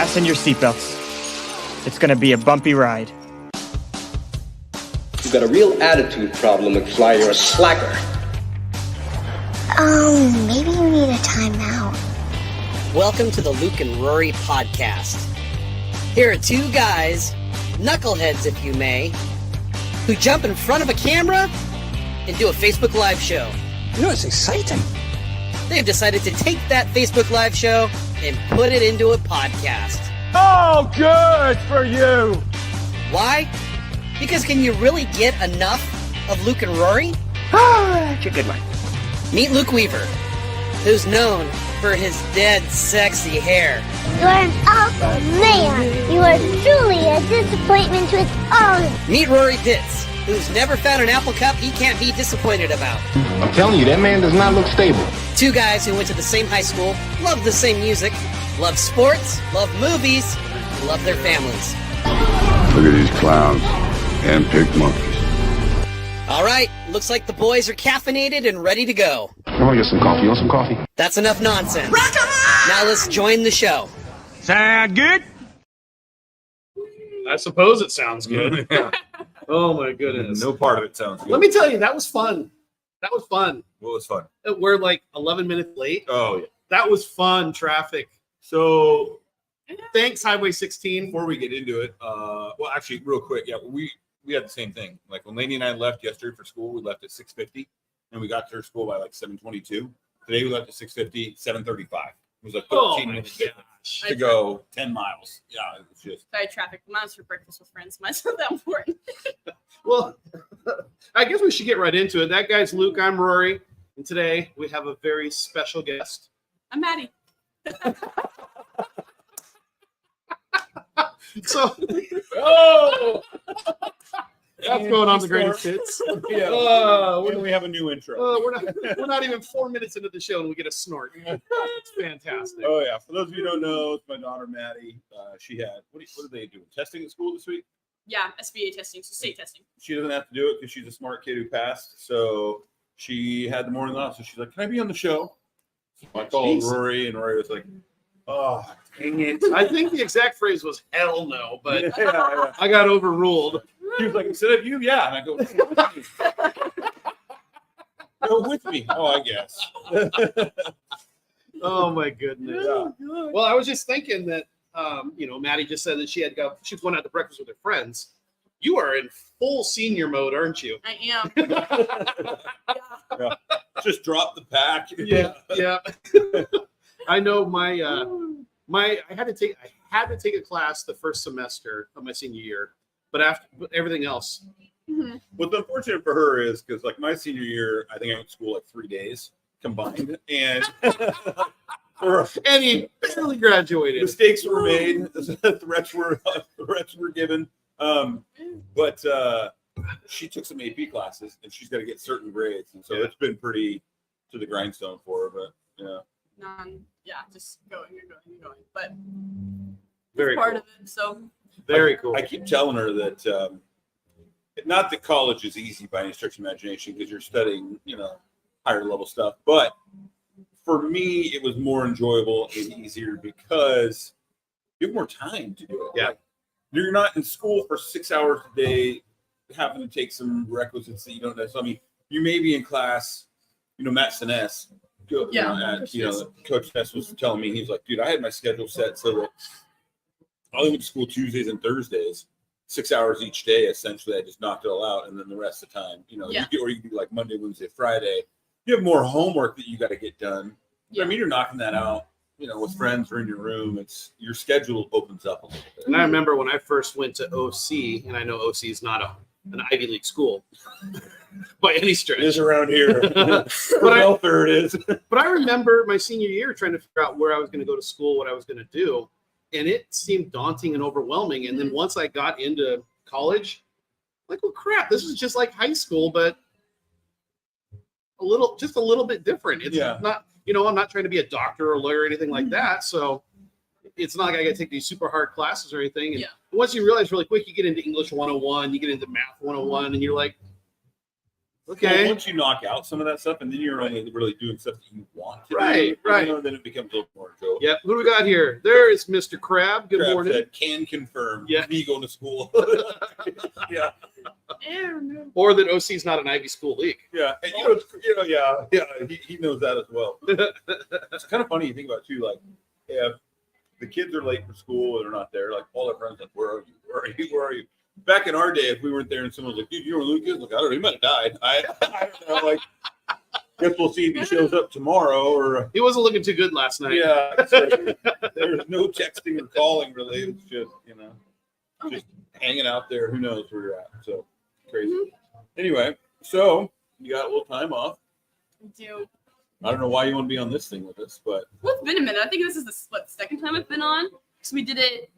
fasten your seatbelts. It's gonna be a bumpy ride. You've got a real attitude problem, McFly. You're a slacker. Maybe you need a timeout. Welcome to the Luke and Rory podcast. Here are two guys, knuckleheads if you may, who jump in front of a camera and do a Facebook Live show. You know, it's exciting. They've decided to take that Facebook Live show and put it into a podcast. Oh, good for you. Why? Because can you really get enough of Luke and Rory? That's a good one. Meet Luke Weaver, who's known for his dead sexy hair. You're an awful man. You are truly a disappointment to its owner. Meet Rory Ditz, who's never found an apple cup he can't be disappointed about. I'm telling you, that man does not look stable. Two guys who went to the same high school, love the same music, love sports, love movies, and love their families. Look at these clowns. Hand-picked monkeys. All right, looks like the boys are caffeinated and ready to go. I want to get some coffee. You want some coffee? That's enough nonsense. Now let's join the show. Sound good? I suppose it sounds good. Yeah. Oh my goodness. No part of it sounds good. Let me tell you, that was fun. That was fun. What was fun? We're like 11 minutes late. Oh, yeah. That was fun traffic. So, Thanks, Highway 16. before we get into it, well, actually, real quick, yeah, we had the same thing. Like when Lainey and I left yesterday for school, we left at 6:50, and we got to her school by like 7:22. Today we left at 6:50, 7:35. It was like 13 minutes to go 10 miles. Yeah, it was just. Sorry, traffic. Mom's for breakfast with friends. Mine's not that important. Well, I guess we should get right into it. That guy's Luke. I'm Rory. And today we have a very special guest. I'm Maddie. So, oh, that's going on the greatest hits. Yeah. When do we have a new intro? We're not even 4 minutes into the show and we get a snort. It's fantastic. Oh yeah. For those of you who don't know, it's my daughter Maddie. She had what did they do? Testing at school this week? Yeah, SBA testing, so state testing. She doesn't have to do it because she's a smart kid who passed. So she had the morning off. So she's like, "Can I be on the show?" So I called Rory, and Rory was like, "Oh, dang it!" I think the exact phrase was "hell no," but yeah. I got overruled. He was like, "Instead of you, yeah." And I go, "Go with me." Oh, I guess. Oh my goodness. Yeah. Well, I was just thinking that Maddie just said that she's going out to breakfast with her friends. You are in full senior mode, aren't you? I am. Yeah. Just drop the pack. Yeah. I know I had to take a class the first semester of my senior year, but everything else. Mm-hmm. What's unfortunate for her is because like my senior year, I think I went to school like 3 days combined, and he barely graduated. Mistakes were made, threats were given, but she took some AP classes and she's got to get certain grades, and so it's been pretty to the grindstone for her. But just going. But very part cool. of it. So very cool. I keep telling her that not that college is easy by any stretch of imagination because you're studying, higher level stuff, but for me, it was more enjoyable and easier because you have more time to do it. Yeah. Like, you're not in school for 6 hours a day, having to take some requisites that you don't know. So, I mean, you may be in class, Matt Siness, Coach Ness was telling me, he's like, dude, I had my schedule set so that I only went to school Tuesdays and Thursdays, 6 hours each day, essentially. I just knocked it all out, and then the rest of the time, or you can do like Monday, Wednesday, Friday. You have more homework that you got to get done. Yeah. I mean, you're knocking that out, with friends or in your room. It's your schedule opens up a little bit. And I remember when I first went to OC, and I know OC is not an Ivy League school by any stretch. It is around here. Welfare it is. But I remember my senior year trying to figure out where I was going to go to school, what I was going to do. And it seemed daunting and overwhelming. And then once I got into college, like, well, crap, this is just like high school, but a little bit different. It's not, I'm not trying to be a doctor or a lawyer or anything like that. So it's not like I got to take these super hard classes or anything. And once you realize really quick, you get into English 101, you get into Math 101, and you're like, Okay. Well, once you knock out some of that stuff, and then you're only really doing stuff that you want to Right, do, right. You know, then it becomes a little more enjoyable. Yep. Who do we got here? There is Mr. Crab. Good Crab morning. said, can confirm. Yeah. Me going to school. Yeah. Or that OC is not an Ivy School league. Yeah. And he knows that as well. It's kind of funny you think about it too. Like, if the kids are late for school or they're not there, like all their friends are like, where are you? Where are you? Where are you? Back in our day, if we weren't there and someone was like, dude, you know where Luke is? Like, I don't know, he might have died. I don't know. Like, guess we'll see if he shows up tomorrow or. He wasn't looking too good last night. Yeah. There's no texting or calling really. It's just, just hanging out there. Who knows where you're at? So crazy. Anyway, so you got a little time off. I do. I don't know why you want to be on this thing with us, but. Well, it's been a minute. I think this is the second time I've been on. So we did it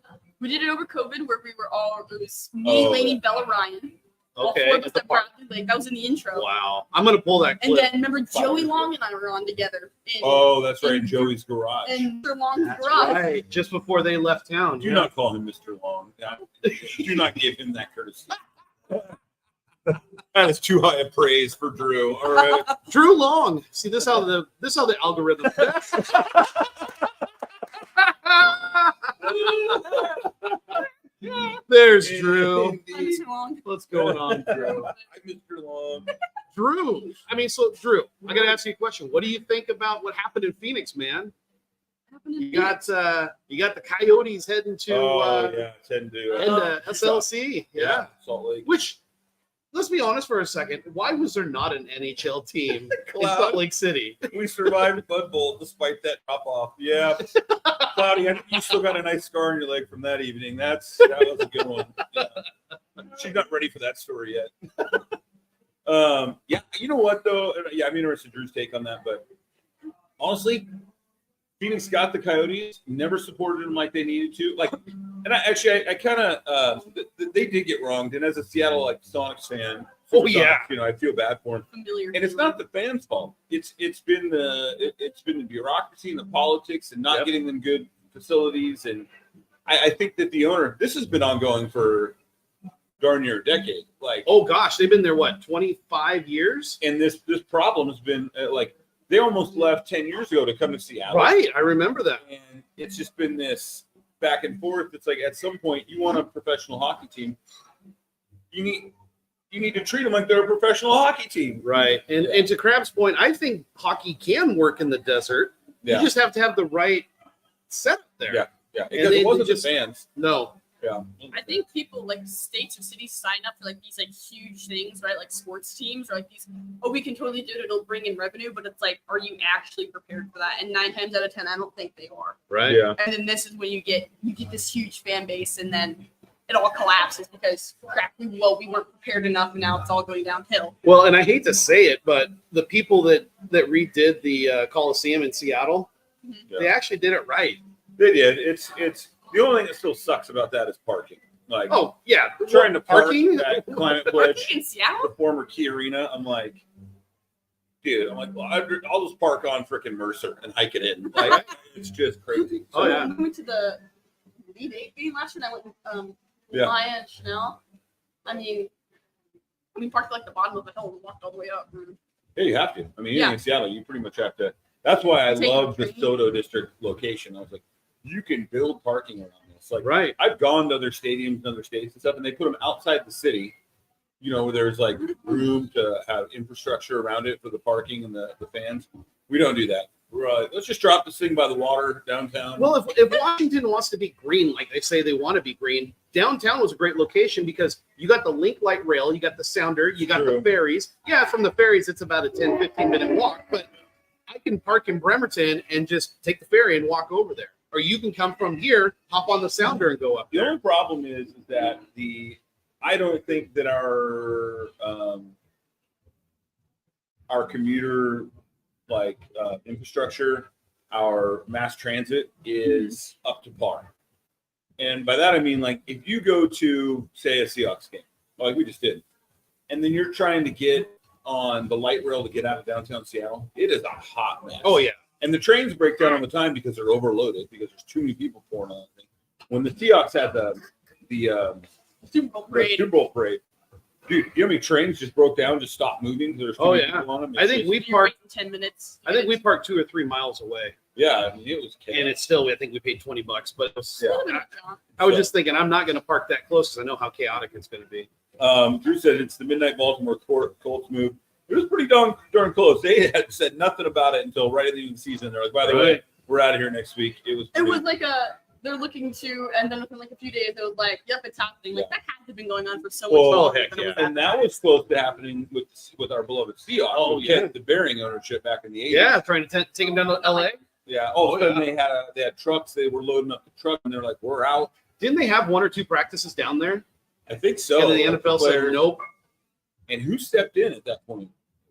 over COVID where we were all, it was me, Lainey, Bella, Ryan. All Okay. four of us at Bradley Lake. That was in the intro. Wow. I'm going to pull that And clip. then remember Joey Long and I were on together. That's right, Joey's garage. In Mr. Long's That's garage. right. Just before they left town. Do not call him Mr. Long. Do not give him that courtesy. That is too high a praise for Drew. All right. Drew Long. See, this how the algorithm. There's Drew. I'm too long. What's going on, Drew? Hi, Mr. Long. Drew. I mean, so Drew, I got to ask you a question. What do you think about what happened in Phoenix, man? You got the Coyotes heading to it's heading to SLC. Yeah. Salt Lake. Which, let's be honest for a second. Why was there not an NHL team in Cloud. Salt Lake City? We survived Bud Bowl despite that drop off. Yeah. Cloudy, you still got a nice scar on your leg from that evening. That was a good one. Yeah. She's not ready for that story yet. You know what though? Yeah, I'm interested in Drew's take on that, but honestly, Phoenix got the Coyotes, never supported them like they needed to. Like, and I kind of they did get wronged. And as a Seattle Sonics fan, I feel bad for them. And it's not the fans' fault. It's been the bureaucracy and the politics and not getting them good facilities. And I think that the owner, this has been ongoing for darn near a decade. Like, oh gosh, they've been there 25 years, and this problem has been they almost left 10 years ago to come to Seattle. Right, I remember that. And it's just been this back and forth. It's like at some point you want a professional hockey team, you need to treat them like they're a professional hockey team. Right. And to Crab's point, I think hockey can work in the desert. Yeah. You just have to have the right setup there. Yeah. Because it wasn't just fans. No. Yeah. I think people states or cities sign up for these huge things, right? Like sports teams or these, we can totally do it. It'll bring in revenue, but it's are you actually prepared for that? And 9 times out of 10, I don't think they are. Right. Yeah. And then this is when you get this huge fan base, and then it all collapses because we weren't prepared enough, and now it's all going downhill. Well, and I hate to say it, but the people that redid the Coliseum in Seattle, they actually did it right. They did. It's the only thing that still sucks about that is parking. Trying to park parking at Climate Pledge, Parking in Seattle? the former Key Arena. I'm like, dude. Well, I'll just park on frickin' Mercer and hike it in. It's just crazy. Oh yeah. I went to the Elite 8 game last year, and I went with Maya and Chanel. I mean, parked the bottom of the hill and walked all the way up. Yeah, you have to. I mean, in Seattle, you pretty much have to. That's why I love the Soto District location. I was like, you can build parking around this. Right. I've gone to other stadiums and other states and stuff, and they put them outside the city, where there's room to have infrastructure around it for the parking and the fans. We don't do that. We're let's just drop this thing by the water downtown. Well, if Washington wants to be green, like they say they want to be green, downtown was a great location because you got the Link Light Rail, you got the Sounder, you got the ferries. Yeah, from the ferries, it's about a 10, 15-minute walk, but I can park in Bremerton and just take the ferry and walk over there. Or you can come from here, hop on the Sounder and go up there. The only problem is that I don't think that our commuter infrastructure, our mass transit is up to par. And by that I mean if you go to say a Seahawks game, like we just did, and then you're trying to get on the light rail to get out of downtown Seattle, it is a hot mess. Oh yeah. And the trains break down all the time because they're overloaded because there's too many people pouring on it. When the Seahawks had the Super Bowl parade. Super Bowl parade, Dude, you know how many trains just broke down, just stopped moving? There's too many people on them. I think we You're right parked. in 10 minutes. I think we parked 2 or 3 miles away, Yeah, I mean, it was chaos. and it's still. I think we paid $20, but it was, Yeah. I was just thinking I'm not going to park that close because I know how chaotic it's going to be. Drew said it's the midnight Baltimore Colts move. It was pretty darn close. They had said nothing about it until right at the end of the season. They're like, by the way, we're out of here next week. It was like they're looking to, and then within like a few days, it was like, yep, it's happening. Like that had to have been going on for so much longer. heck than it was And that was close to happening with our beloved Seahawks. Oh, with yeah. the Bearing ownership back in the 80s. Yeah, trying to take them down to LA. Yeah. All of a sudden they had trucks. They were loading up the truck, and they're like, we're out. Didn't they have 1 or 2 practices down there? I think so. And then the NFL said nope. And who stepped in at that point?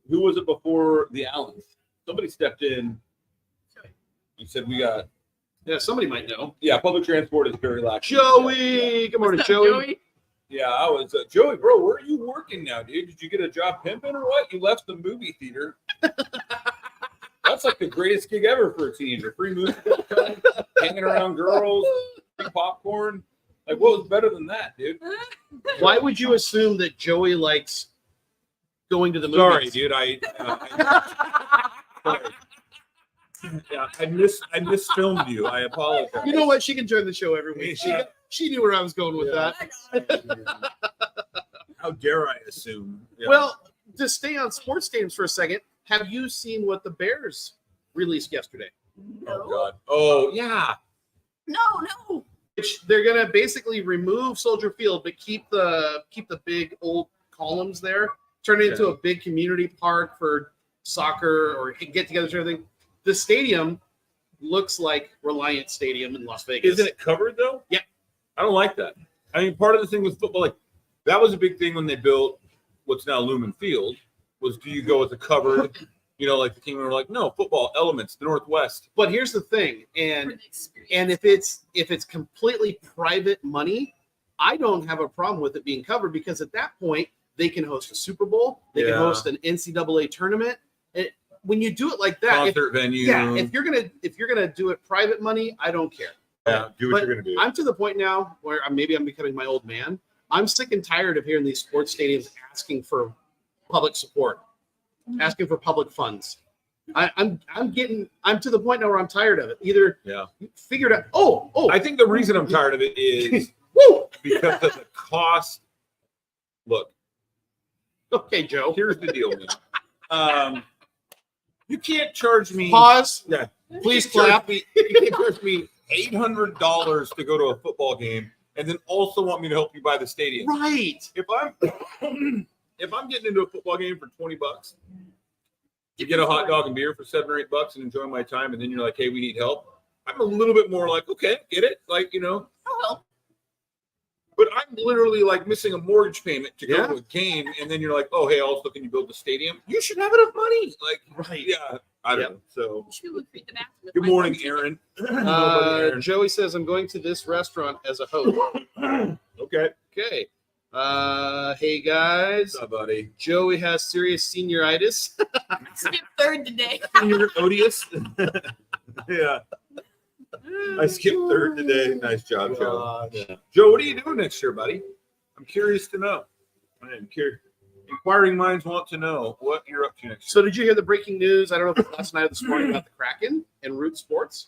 Who was it before the Allens? Somebody stepped in. He said, we got. Yeah, somebody might know. Yeah, public transport is very lax. Joey, good morning, What's up, Joey. Yeah, I was Joey, bro. Where are you working now, dude? Did you get a job pimping or what? You left the movie theater. That's like the greatest gig ever for a teenager. Free movie, hanging around girls, free popcorn. Like, what was better than that, dude? Why would you assume that Joey likes going to the movies? Sorry, dude. Sorry. Yeah, I misfilmed you. I apologize. You know what? She can join the show every week. She knew where I was going with that. How dare I assume? Yeah. Well, to stay on sports stadiums for a second, have you seen what the Bears released yesterday? Oh God. Oh yeah. No. Which they're gonna basically remove Soldier Field, but keep the big old columns there. Turn it into a big community park for soccer or get-togethers and everything. The stadium looks like Reliant Stadium in Las Vegas. Isn't it covered though? Yeah. I don't like that. I mean, part of the thing with football, like that was a big thing when they built what's now Lumen Field. Was do you go with a covered? Like the team were like, no, football elements, the Northwest. But here's the thing, and if it's completely private money, I don't have a problem with it being covered because at that point they can host a Super Bowl, they can host an NCAA tournament. When you do it like that, concert venue. Yeah, if you're gonna do it private money, I don't care. Yeah, do what you're gonna do. I'm to the point now where maybe I'm becoming my old man. I'm sick and tired of hearing these sports stadiums asking for public support, asking for public funds. I'm to the point now where I'm tired of it. Either figure it out. Oh, I think the reason I'm tired of it is because of the cost. Look, okay, Joe. Here's the deal, man. You can't charge me. Pause. Yeah, please clap. You can't charge me $800 to go to a football game, and then also want me to help you buy the stadium. Right. If I'm getting into a football game for $20 to get a hot dog and beer for $7 or $8 and enjoy my time, and then you're like, hey, we need help. I'm a little bit more like, okay, get it, like I'll help. But I'm literally like missing a mortgage payment to go to a game, and then you're like, oh, hey, also can you build the stadium? You should have enough money. Like, right. Yeah, I don't know. So, Good morning, Aaron. Joey says, I'm going to this restaurant as a host. Okay. Hey, guys. What's up, buddy? Joey has serious senioritis. Skip third today. Senior odious. Yeah. I skipped third today. Nice job, Joe. Yeah. Joe, what are you doing next year, buddy? I'm curious to know. I am curious. Inquiring minds want to know what you're up to next year. So did you hear the breaking news? I don't know if it's last night or this morning about the Kraken and Root Sports.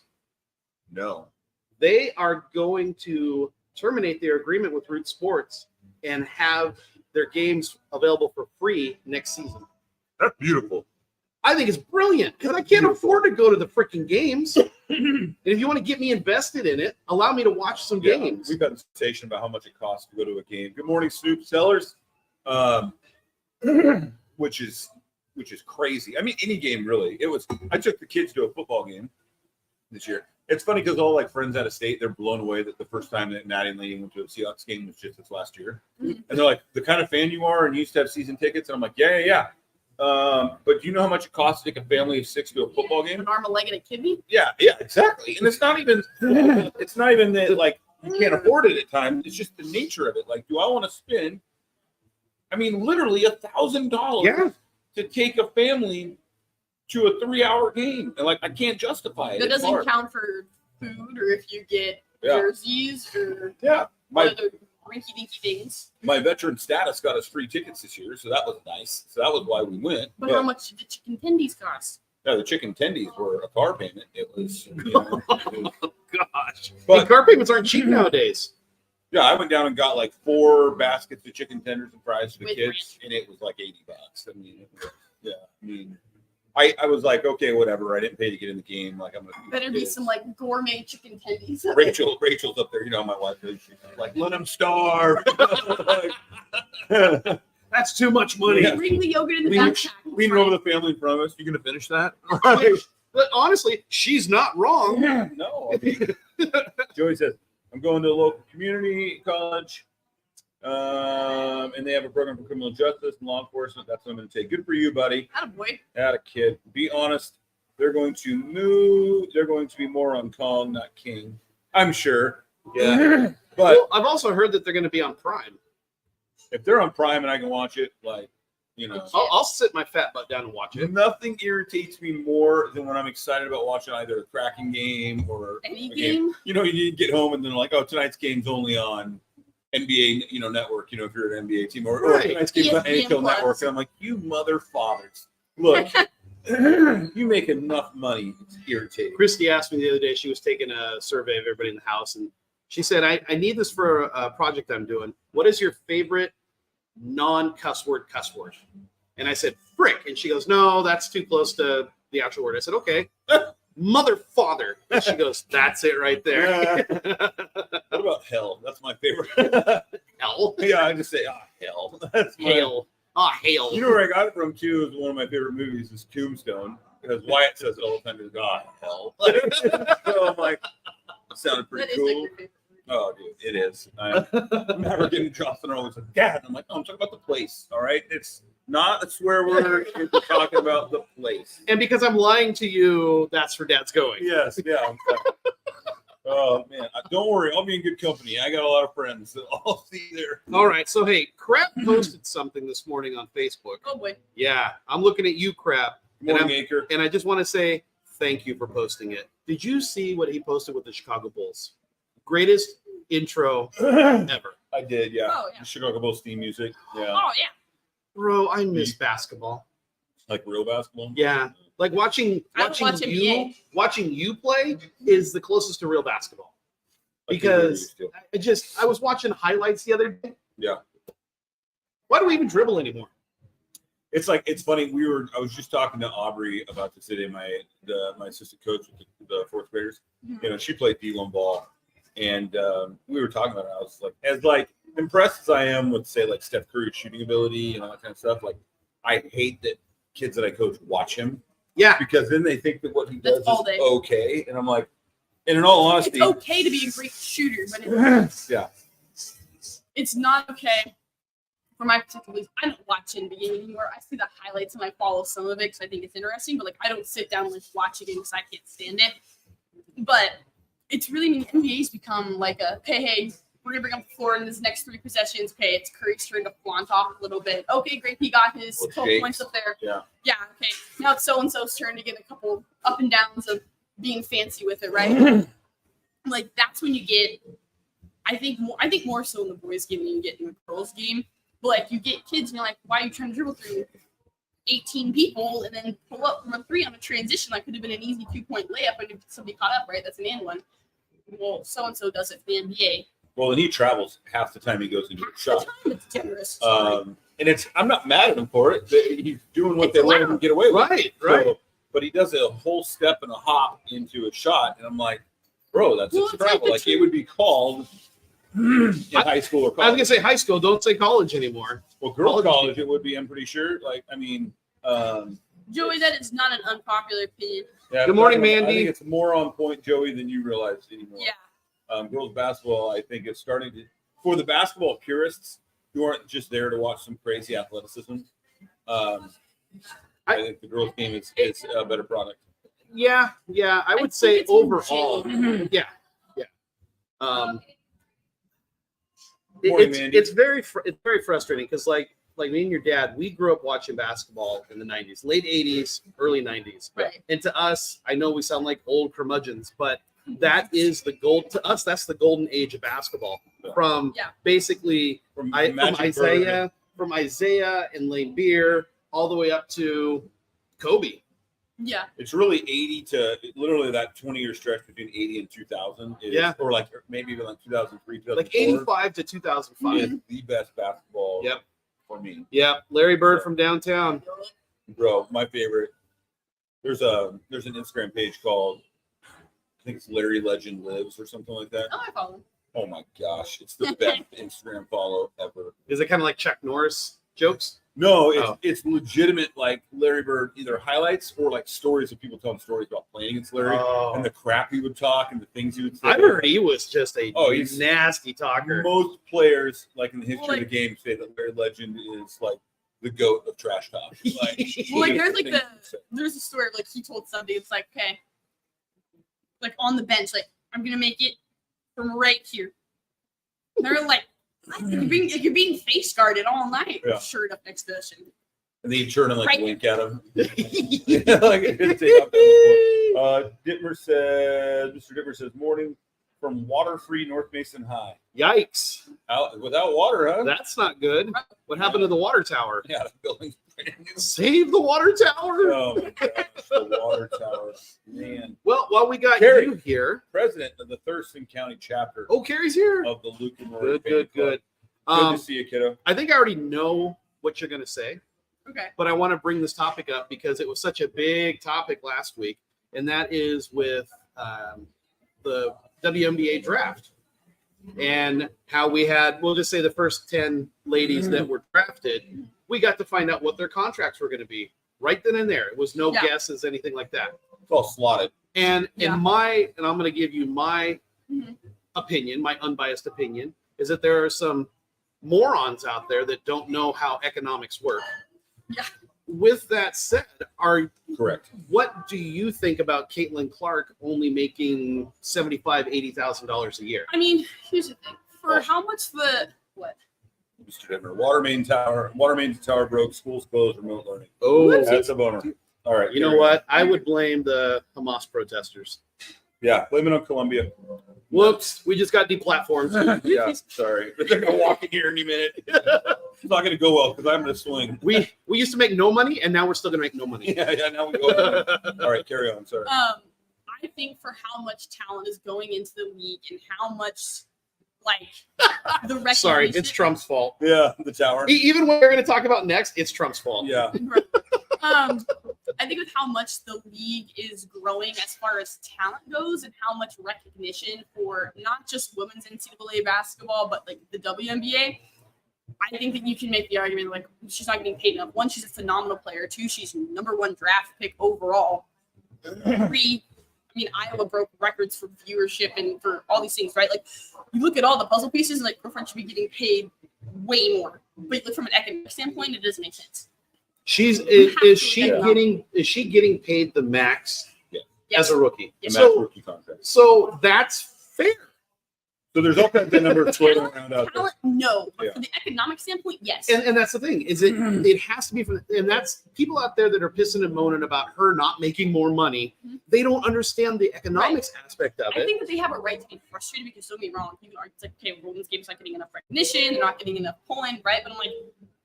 No. They are going to terminate their agreement with Root Sports and have their games available for free next season. That's beautiful. I think it's brilliant because I can't afford to go to the freaking games. And if you want to get me invested in it, allow me to watch some games. We've got a conversation about how much it costs to go to a game. Good morning, Snoop Sellers. Which is crazy. I mean, any game really. I took the kids to a football game this year. It's funny because all like friends out of state, they're blown away that the first time that Maddie and Lee went to a Seahawks game was just this last year. And they're like, the kind of fan you are and you used to have season tickets. And I'm like, yeah. But do you know how much it costs to take a family of 6 to a football game? An arm, a leg, and a kidney? Yeah, exactly. And it's not even that like you can't afford it at times. It's just the nature of it. Like, do I want to spend, I mean, literally $1,000 to take a family to a 3-hour game? And like, I can't justify it. That doesn't count for food or if you get jerseys or rinky dinky things. My veteran status got us free tickets this year, so that was nice. So that was why we went. But how much did the chicken tendies cost? No, the chicken tendies were a car payment. It was, you know, Gosh. But- Hey, car payments aren't cheap nowadays. yeah, I went down and got like 4 baskets of chicken tenders and fries for the With kids, ranch. and it was like $80. I mean, yeah, I mean, I was like, okay, whatever. I didn't pay to get in the game. Like, I'm gonna Better be some like gourmet chicken tendies. Rachel's up there. You know, my wife. She's like, let him starve. That's too much money. Yeah. Bring the yogurt in the Leaning backpack. leaning over the family in front of us. You gonna finish that? But honestly, she's not wrong. No. I mean, Joey says, I'm going to a local community college, and they have a program for criminal justice and law enforcement. That's what I'm going to take. Good for you, buddy. Attaboy. Atta kid. Be honest. They're going to move. They're going to be more on Kong, not King. I'm sure. Yeah. But Well, I've also heard that they're going to be on Prime. if they're on Prime and I can watch it, like, you know, I'll sit my fat butt down and watch it. nothing irritates me more than when I'm excited about watching either a cracking game or Any a game? You know, you get home and then like, oh, tonight's game's only on NBA, you know, network. You know, if you're an NBA team, or Right. tonight's game's on ESPN NHL Plus. network, and I'm like, you mother fathers, look, you make enough money. It's irritating. Christy asked me the other day, she was taking a survey of everybody in the house, and she said, I need this for a project I'm doing. What is your favorite non-cuss word cuss word? And I said, frick. And she goes, no, that's too close to the actual word. I said, okay. Mother father. And she goes, that's it right there. What about hell? That's my favorite. Hell. Yeah, I just say, hell. That's my, Hail. Hail. You know where I got it from too? Is one of my favorite movies is Tombstone, because Wyatt says it all the time. He's like, hell. So I'm like, that sounded pretty That is cool. like your favorite. Oh, dude, it is. I'm never getting dropped, and they're always like, Dad. I'm like, oh, I'm talking about the place. All right, it's not a swear word. We're talking about the place. And because I'm lying to you, that's where Dad's going. Yes, yeah. I'm fine. Oh man, don't worry. I'll be in good company. I got a lot of friends that I'll see there. All right. So, hey, Crap posted something this morning on Facebook. Oh boy. Yeah, I'm looking at you, Crap. Good morning, Acre. And I just want to say thank you for posting it. Did you see what he posted with the Chicago Bulls? Greatest intro ever. I did, yeah. Oh, yeah. The Chicago Bulls theme music, yeah. Oh yeah. Bro, I miss basketball. Like real basketball. Yeah. Like watching I don't watch watching you play is the closest to real basketball. Like you were Because used to. I was watching highlights the other day. Yeah. Why do we even dribble anymore? It's like, it's funny. I was just talking to Aubrey about this today, my assistant coach with the fourth graders. You know, she played D1 ball, and we were talking about it. I was like, as like impressed as I am with, say, like Steph Curry's shooting ability and all that kind of stuff, like I hate that kids that I coach watch him. Yeah. Because then they think that what he That's does all is they- okay. And I'm like, and in all honesty, It's okay to be a great shooter, but it's, yeah. it's not okay for my particular belief. I don't watch NBA anymore. I see the highlights and I follow some of it because I think it's interesting, but like I don't sit down and like, watch a game because I can't stand it. But it's really, I mean, NBA's become like a, hey, we're going to bring up the floor in this next 3 possessions. Okay, it's Curry's turn to flaunt off a little bit. Okay, great. He got his 12 shakes. points up there. Yeah. Yeah, okay. Now it's so-and-so's turn to get a couple up and downs of being fancy with it, right? Like, that's when you get, I think more so in the boys' game than you get in the girls' game. But, like, you get kids and you're like, why are you trying to dribble through 18 people and then pull up from a 3 on a transition? That could have been an easy 2-point layup and if somebody caught up, right? That's an and one. Well, so-and-so does it for the NBA. Well, and he travels half the time he goes into a shot. It's generous. And I'm not mad at him for it. He's doing what It's they let allowed. him get away with. Right. So, but he does a whole step and a hop into a shot, and I'm like, bro, that's Well, a it's travel. like the Like it would be called in high school or I was college. gonna say high school, don't say college anymore. Well, girls' college it would be. I'm pretty sure. Like, I mean, Joey, that is not an unpopular opinion. yeah, Good morning, I Mandy. think it's more on point, Joey, than you realize anymore. Yeah. Girls basketball, I think, is starting to, for the basketball purists who aren't just there to watch some crazy athleticism. I think the girls' game is a better product. Yeah, I would think say it's been overall. Yeah. Morning, Mandy. It's very frustrating because like me and your dad, we grew up watching basketball in the 90s, late 80s, early 90s. Right. And to us, I know we sound like old curmudgeons, but that is the gold to us. That's the golden age of basketball. from basically From from Isaiah and Lane Beer all the way up to Kobe. Yeah. It's really 80 to literally that 20-year stretch between 80 and 2000 is, or like maybe even like 2003, 2004. Like 85 to 2005 is the best basketball for me. Yep. Larry Bird from downtown. Bro, my favorite. There's an Instagram page called, I think it's Larry Legend Lives or something like that. Oh, I follow him. Oh my gosh, it's the best Instagram follow ever. Is it kind of like Chuck Norris jokes? No, it's legitimate, like Larry Bird, either highlights or like stories of people telling stories about playing against Larry and the crap he would talk and the things he would say. I heard he was just a he's nasty talker. Most players, like in the history of the game, say that Larry Legend is like the GOAT of trash talk. Like, there's a story of, like, he told somebody, it's like, okay, like on the bench, like, I'm gonna make it from right here. And they're like, you're being face guarded all night. Yeah. Shirt up next to us. And then you turn and like wink at him. Mr. Ditmer says, morning from water-free North Mason High. Yikes. Out without water, huh? That's not good. What happened to the water tower? Yeah, the building's brand new. Save the water tower. Oh my gosh, the water tower. Man. Well, while we got you here. President of the Thurston County chapter. Oh, Carrie's here. Of the Luke and Rory. Good. Good to see you, kiddo. I think I already know what you're going to say. Okay. But I want to bring this topic up because it was such a big topic last week, and that is with the WNBA draft and how we had, we'll just say the first 10 ladies that were drafted, we got to find out what their contracts were going to be right then and there. It was no guesses, anything like that. It's all slotted. And I'm going to give you my opinion, my unbiased opinion, is that there are some morons out there that don't know how economics work. Yeah. With that said, correct. What do you think about Caitlin Clark only making $75,000-$80,000 a year? I mean, here's the thing. For how much what? Mr. Ditmer, water main tower broke, schools closed, remote learning. Oh, that's a boner. All right. You know what? I would blame the Hamas protesters. Yeah, blame it on Columbia. Whoops, we just got deplatformed. Yeah, sorry. They're going to walk in here any minute. It's not going to go well because I'm going to swing. We used to make no money, and now we're still going to make no money. Yeah, now we go. All right, carry on. Sorry. I think for how much talent is going into the league and how much, like, the recognition. Sorry, it's Trump's fault. Yeah, the tower. Even what we're going to talk about next, it's Trump's fault. Yeah. I think with how much the league is growing as far as talent goes and how much recognition for not just women's NCAA basketball, but like the WNBA, I think that you can make the argument like she's not getting paid enough. One, she's a phenomenal player. Two, she's #1 draft pick overall. Three, I mean, Iowa broke records for viewership and for all these things, right? Like you look at all the puzzle pieces and like girlfriend should be getting paid way more. But look from an economic standpoint, it doesn't make sense. Is she getting paid the max as a rookie? The max rookie contract. So that's fair. So there's all kinds of numbers floating around out there. No, but from the economic standpoint, yes. And that's the thing is it has to be and that's people out there that are pissing and moaning about her not making more money. They don't understand the economics aspect of it. I think that they have a right to be frustrated because don't get me wrong, people are it's like, okay, women's game's not getting enough recognition, they're not getting enough polling, right? But I'm like,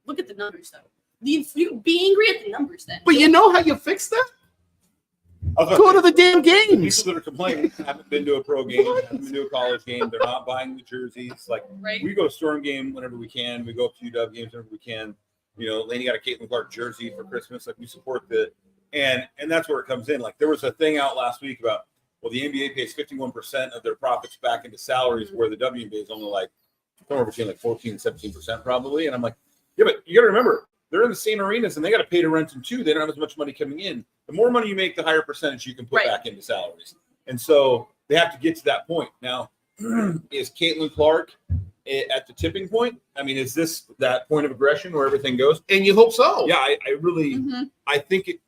look at the numbers though. You be angry at the numbers then. But you know how you fix that? Go to the damn games. People that are complaining haven't been to a pro game, haven't been to a college game. They're not buying the jerseys. Like we go to Storm game whenever we can. We go up to UW games whenever we can. You know, Laney got a Caitlin Clark jersey for Christmas. Like we support the, and that's where it comes in. Like there was a thing out last week about the NBA pays 51% of their profits back into salaries, where the WNBA is only like somewhere between like 14-17% probably. And I'm like, yeah, but you got to remember. They're in the same arenas and they got to pay to rent them too. They don't have as much money coming in. The more money you make, the higher percentage you can put back into salaries. And so they have to get to that point. Now, is Caitlin Clark at the tipping point? I mean, is this that point of aggression where everything goes? And you hope so. Yeah, I really, I think it.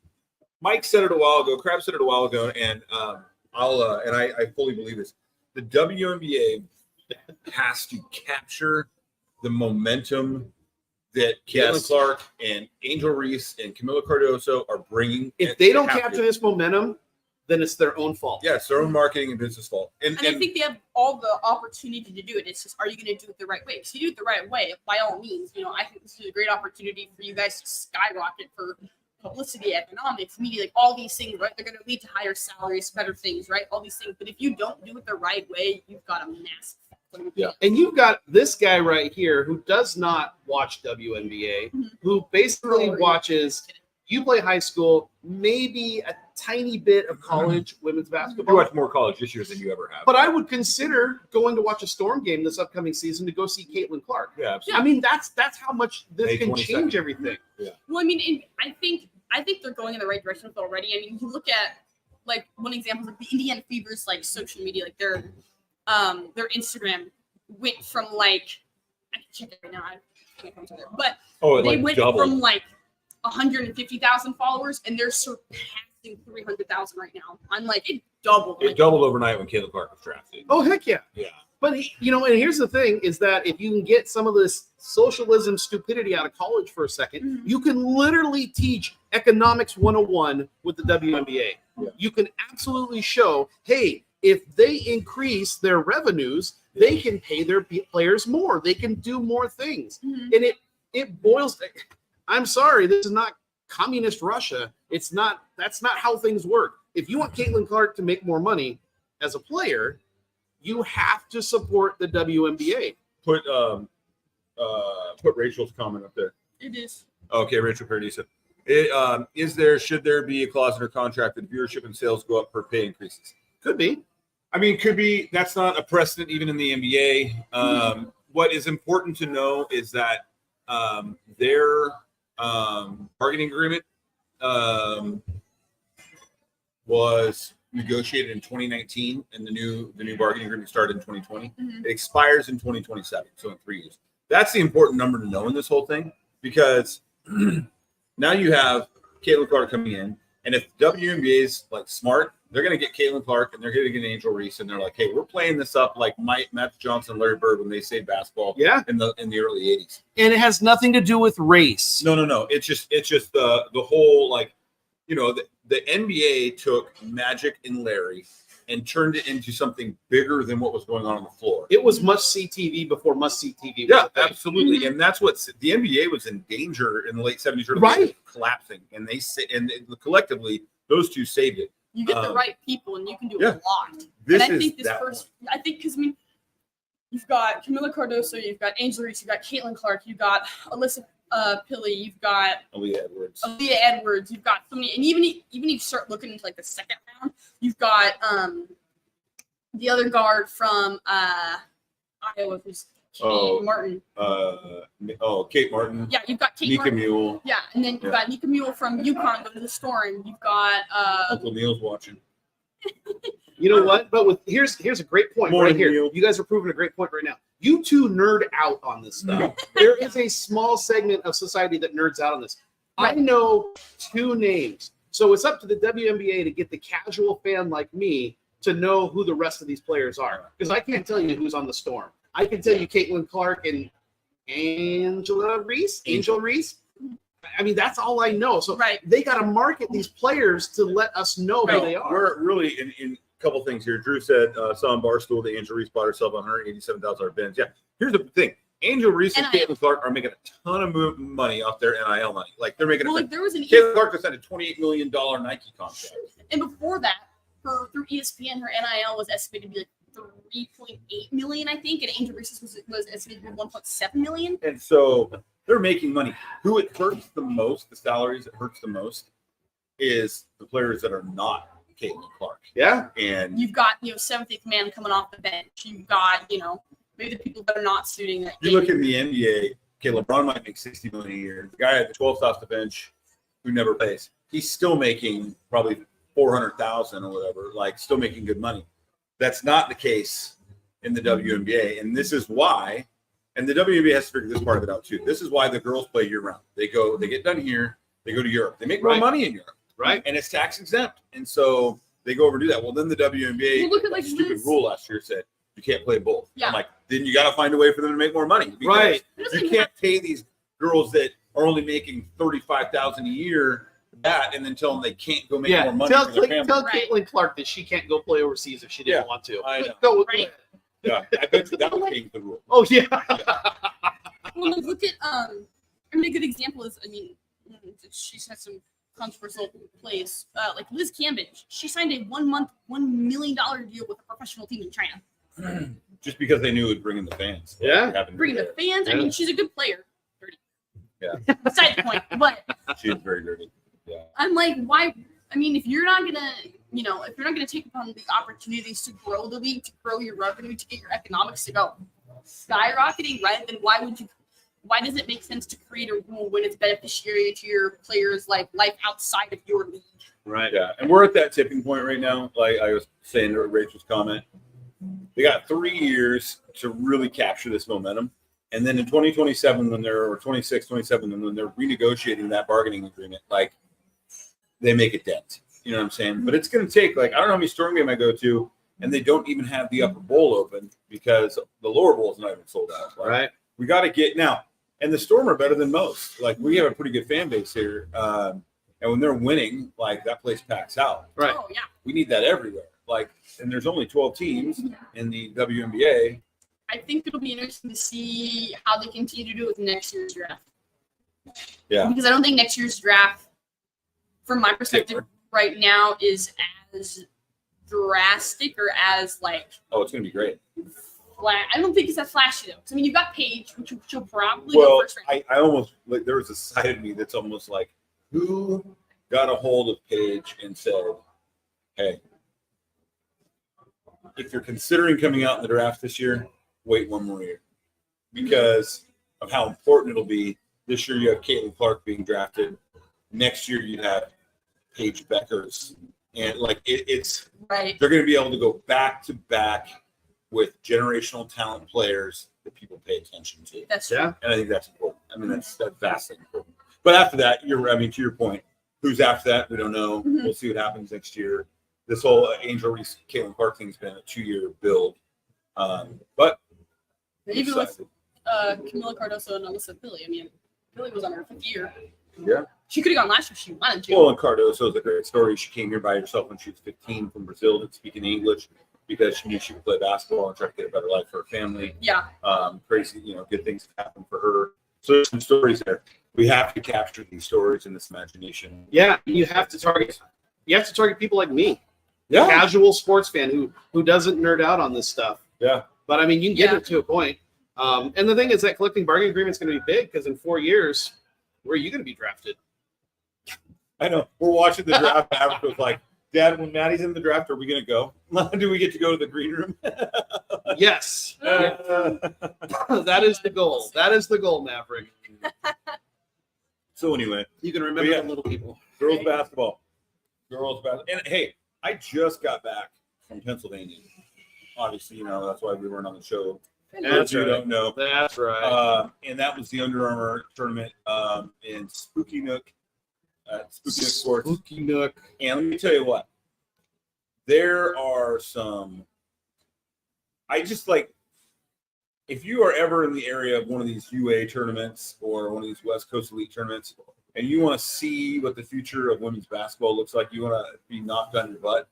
Mike said it a while ago. Crab said it a while ago, and I fully believe this. The WNBA has to capture the momentum that Caitlin Clark and Angel Reese and Camila Cardoso are bringing. If they don't capture this momentum, then it's their own fault. Yeah, it's their own marketing and business fault. And I think they have all the opportunity to do it. It's just, are you going to do it the right way? If you do it the right way, by all means, I think this is a great opportunity for you guys to skyrocket for publicity, economics, media, like all these things, right? They're going to lead to higher salaries, better things, right? All these things. But if you don't do it the right way, you've got a massive. Yeah. And you've got this guy right here who does not watch WNBA, who basically Rory. watches. You play high school, maybe a tiny bit of college women's You basketball. watch more college this year than you ever have. But I would consider going to watch a Storm game this upcoming season to go see Caitlin Clark. Yeah, absolutely. I mean, that's how much this May can 22nd. change everything. Yeah. Well, I mean, I think they're going in the right direction with it already. I mean, you look at like one example is like the Indiana Fever's like social media, like their Instagram went from like I can check it right now. I can't come to there, but they went from like 150,000 followers, and they're surpassing 300,000 right now. I'm like, it doubled. It doubled overnight when Caitlin Clark was drafted. Oh, heck yeah. Yeah. But, and here's the thing is that if you can get some of this socialism stupidity out of college for a second, you can literally teach economics 101 with the WNBA. Yeah. You can absolutely show, hey, if they increase their revenues, they can pay their players more. They can do more things. And it boils. I'm sorry, this is not communist Russia. That's not how things work. If you want Caitlin Clark to make more money as a player, you have to support the WNBA. Put Rachel's comment up there. It is. Okay, Rachel Paradisa. Should there be a clause in her contract that viewership and sales go up per pay increases? Could be. I mean, could be. That's not a precedent even in the NBA. What is important to know is that their bargaining agreement was negotiated in 2019, and the new bargaining agreement started in 2020. It expires in 2027, so in 3 years. That's the important number to know in this whole thing, because now you have Caitlin Clark coming in, and if WNBA is like smart, they're going to get Caitlin Clark and they're going to get Angel Reese, and they're like, hey, we're playing this up like Matt Johnson, Larry Bird when they saved basketball in the early 80s. And it has nothing to do with race. No. It's just the whole, like, the NBA took Magic and Larry and turned it into something bigger than what was going on the floor. It was must-see TV before must-see TV. Yeah, absolutely. And that's what the NBA was in danger in the late 70s, early 80s, collapsing. And collectively, those two saved it. You get the right people, and you can do a lot. I think because you've got Camila Cardoso, you've got Angel Reese, you've got Caitlin Clark, you've got Alyssa Pilley, you've got Aaliyah Edwards, you've got so many, and even if you start looking into like the second round, you've got the other guard from Iowa, who's Kate Martin. Kate Martin. Yeah, you've got Kate Nika Martin. Mule. Yeah, and then you've got Nika Mule from UConn going to the Storm. You've got Uncle Neil's watching. You know what? But here's a great point right here. You guys are proving a great point right now. You two nerd out on this stuff. There is a small segment of society that nerds out on this. I know two names. So it's up to the WNBA to get the casual fan like me to know who the rest of these players are. Because I can't tell you who's on the Storm. I can tell you Caitlin Clark and Angel Reese. I mean, that's all I know. So they got to market these players to let us know who they are. We're really in a couple things here. Drew said, saw on Barstool that Angel Reese bought herself a $187,000 Benz. Yeah, here's the thing. Angel Reese and Caitlin Clark are making a ton of money off their NIL money. Like, they're making there was an Caitlin Clark just signed a $28 million Nike contract. And before that, through ESPN, her NIL was estimated to be like 3.8 million, I think, and Angel Reese's was estimated to be 1.7 million. And so they're making money. Who it hurts the most, the salaries it hurts the most, is the players that are not Caitlin Clark. Yeah. And you've got, seventh man coming off the bench. You've got, maybe the people that are not suiting that. You look in the NBA, okay, LeBron might make $60 million a year. The guy at the 12th off the bench who never plays, he's still making probably $400,000 or whatever, like still making good money. That's not the case in the WNBA, and this is why. And the WNBA has to figure this part of it out too. This is why the girls play year round. They get done here, they go to Europe. They make more money in Europe, right? And it's tax exempt, and so they go over and do that. Well, then the WNBA, look at like stupid rule last year said you can't play both. Yeah. I'm like, then you got to find a way for them to make more money, because you can't pay these girls that are only making $35,000 a year that, and then tell them they can't go make Yeah, more money tell, for their family. tell Right. Caitlin Clark that she can't go play overseas if she didn't Yeah, want to. I know. Go with Right. Yeah, I bet you that would change the rule. Oh yeah. Well, look at I mean, a good example is, I mean, she's had some controversial plays. Like Liz Cambage, she signed a 1 month, $1 million deal with a professional team in China. Just because they knew it would bring in the fans. Yeah. Bringing the fans. I Yeah. mean, she's a good player. Dirty. Yeah. Beside the point, but She is very dirty. Yeah. I'm like, why? I mean, if you're not gonna, you know, if you're not gonna take upon the opportunities to grow the league, to grow your revenue, to get your economics to go skyrocketing, right? Then why would you? Why does it make sense to create a rule when it's beneficiary to your players' life outside of your league? Right. Yeah. And we're at that tipping point right now. Like I was saying to Rachel's comment, they got 3 years to really capture this momentum. And then in 2027, when they're, or 26, 27, when they're renegotiating that bargaining agreement, like they make a dent. You know what I'm saying? But it's going to take, like, I don't know how many Storm game I go to, and they don't even have the upper bowl open because the lower bowl is not even sold out. Like, Right. We got to get now. And the Storm are better than most. Like, we have a pretty good fan base here. And when they're winning, like, that place packs out. Right. Oh yeah. We need that everywhere. Like, and there's only 12 teams in the WNBA. I think it'll be interesting to see how they continue to do it with next year's draft. Yeah. Because I don't think next year's draft, from my perspective, right now is as drastic or as like Oh, it's going to be great. I don't think it's as flashy though. 'Cause, I mean, you've got Paige, which will probably go Well, first round. I almost, like, there was a side of me that's almost like, who got a hold of Paige and said, hey, if you're considering coming out in the draft this year, wait one more year because of how important it'll be. This year you have Caitlin Clark being drafted. Next year you have Paige Beckers. And like it's Right. they're going to be able to go back to back with generational talent players that people pay attention to. That's true. Yeah. And I think that's important. I mean, that's vastly important. But after that, to your point, who's after that? We don't know. Mhm. We'll see what happens next year. This whole Angel Reese, Caitlin Clark thing's been a 2-year build. But Even excited. with Camila Cardoso and Alyssa Billy. I mean, Billy was on her 5th year. Yeah. She could have gone last year if she wanted to. Well, and Cardoso is a great story. She came here by herself when she was 15 from Brazil to speak in English because she knew she could play basketball and try to get a better life for her family. Yeah. Crazy, good things happen for her. So there's some stories there. We have to capture these stories in this imagination. Yeah. You have to target people like me. Yeah. Casual sports fan who doesn't nerd out on this stuff. Yeah. But I mean, you can get Yeah. it to a point. And the thing is that collecting bargaining agreement is going to be big because in 4 years, where are you going to be drafted? I know. We're watching the draft. Maverick was like, Dad, when Maddie's in the draft, are we going to go? Do we get to go to the green room? Yes. That is the goal. That is the goal, Maverick. So anyway, You can remember Yeah. the little people. girls basketball. And hey, I just got back from Pennsylvania. Obviously, that's why we weren't on the show. That's You right. don't know. That's right. And that was the Under Armour tournament in Spooky Nook. Spooky Nook Sports. Spooky Nook. And let me tell you what, there are some, I just like, if you are ever in the area of one of these UA tournaments or one of these West Coast Elite tournaments, and you want to see what the future of women's basketball looks like, you want to be knocked on your butt,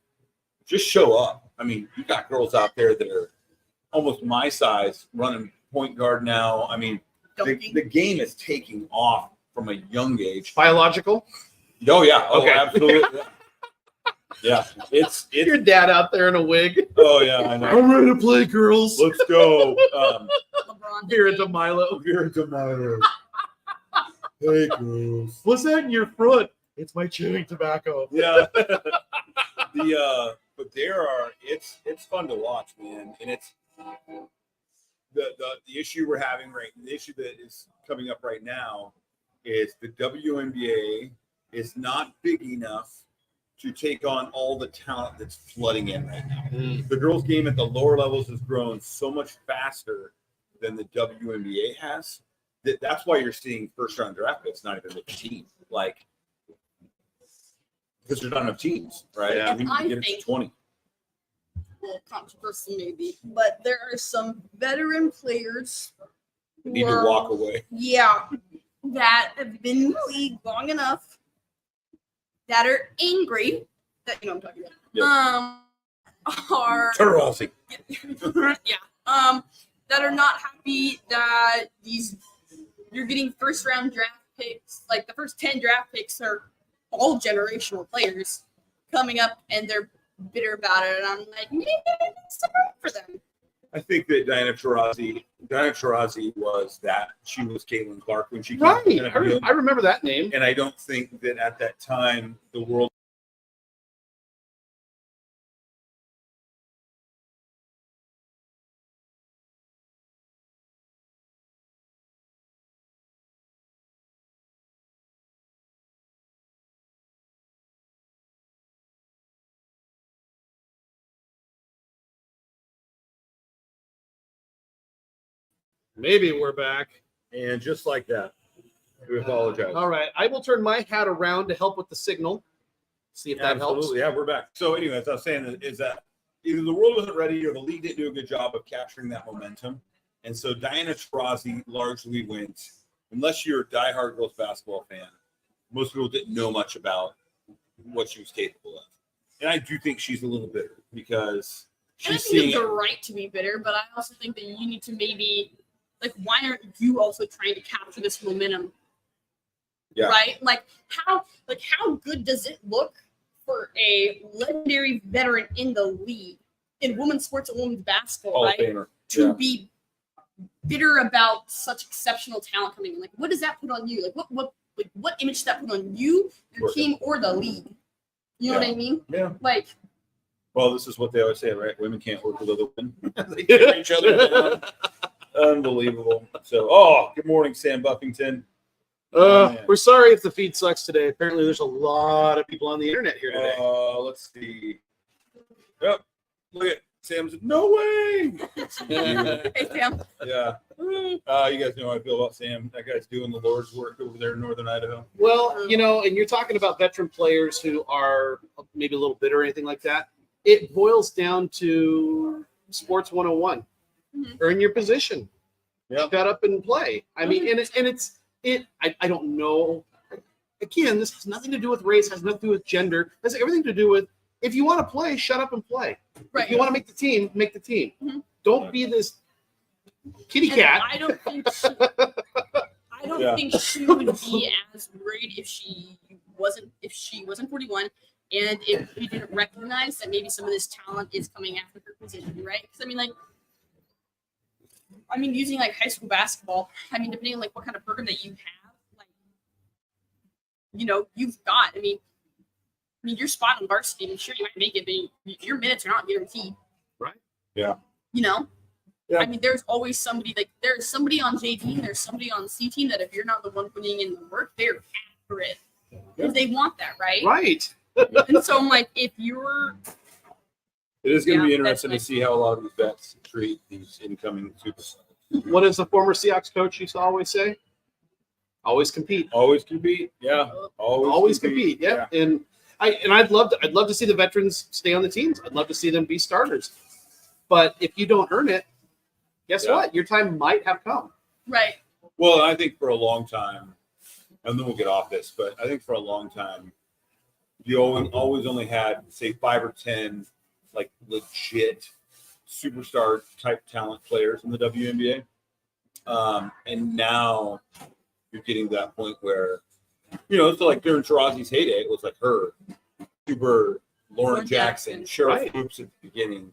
just show up. I mean, you got girls out there that are almost my size running point guard now. I mean, the game is taking off from a young age. Biological. Oh yeah. Oh, Okay. absolutely. Yeah. It's Your dad out there in a wig. oh yeah, I know. I'm ready to play, girls. Let's go. LeBron. Vera James. DeMilo. Vera DeMilo. Hey girls. What's that in your front? It's my chewing tobacco. Yeah. But it's fun to watch, man. And it's the issue we're having the issue that is coming up right now is the WNBA is not big enough to take on all the talent that's flooding in right now. The girls' game at the lower levels has grown so much faster than the WNBA has. That's why you're seeing first-round draft picks not even make a team, like because there's not enough teams, right? Yeah. We need to get it to 20. Well, controversy maybe, but there are some veteran players who Need to walk away. Yeah, that have been in the league long enough that are angry that you know what I'm talking about. Are Taurasi. That are not happy that you're getting first round draft picks, like the first 10 draft picks are all generational players coming up, and they're bitter about it. And I'm like, maybe it's right for them. I think that Diana Taurasi was that. She was Caitlin Clark when she came. Right. I remember that name. And I don't think that at that time the world. Maybe we're back. And just like that, we apologize. All right. I will turn my hat around to help with the signal. See if that helps. Yeah, we're back. So anyway, as I was saying, is that either the world wasn't ready or the league didn't do a good job of capturing that momentum. And so Diana Taurasi largely went, unless you're a diehard girls basketball fan, most people didn't know much about what she was capable of. And I do think she's a little bitter because she's seeing the right to be bitter, but I also think that you need to maybe, like, why aren't you also trying to capture this momentum? Yeah. Right? Like how good does it look for a legendary veteran in the league in women's sports and women's basketball, right? To be bitter about such exceptional talent coming in. Like, what does that put on you? Like, what image does that put on you, your team, or the league? You know what I mean? Yeah. Like, well, this is what they always say, right? Women can't work with other women. They tear each other down. Unbelievable. So, good morning, Sam Buffington. We're sorry if the feed sucks today. Apparently, there's a lot of people on the internet here today. Let's see. Yep. Look at Sam's. No way. Hey, Sam. Yeah. You guys know how I feel about Sam. That guy's doing the Lord's work over there in northern Idaho. Well, and you're talking about veteran players who are maybe a little bitter or anything like that. It boils down to sports 101. Mm-hmm. Earn your position. Yep. Shut up and play. I mean, I don't know. Again, this has nothing to do with race, has nothing to do with gender. It has everything to do with, if you want to play, shut up and play. Right. If you want to make the team, make the team. Mm-hmm. Don't be this kitty cat. I don't think she would be as worried if she wasn't 41 and if we didn't recognize that maybe some of this talent is coming after her position, right? Because using like high school basketball, depending on like what kind of program that you have, like, you've got, your spot on varsity, I'm sure you might make it, but your minutes are not guaranteed. Right. Yeah. Yeah. There's always somebody, like there's somebody on J team, there's somebody on C team that if you're not the one putting in the work, they're after it. Because they want that, right? Right. And so I'm like, if you're it is going to be interesting to see how a lot of these vets treat these incoming superstars. What does the former Seahawks coach used to always say? Always compete. Always compete. Yeah. Always compete. Yeah. And I'd love to see the veterans stay on the teams. I'd love to see them be starters. But if you don't earn it, guess what? Your time might have come. Right. Well, I think for a long time, and then we'll get off this, but I think for a long time, you always only had, say, 5 or 10 like legit superstar type talent players in the WNBA. And now you're getting to that point where, so like during Taurasi's heyday, it was like her, Huber, Lauren Jackson, Cheryl Hoops at the beginning,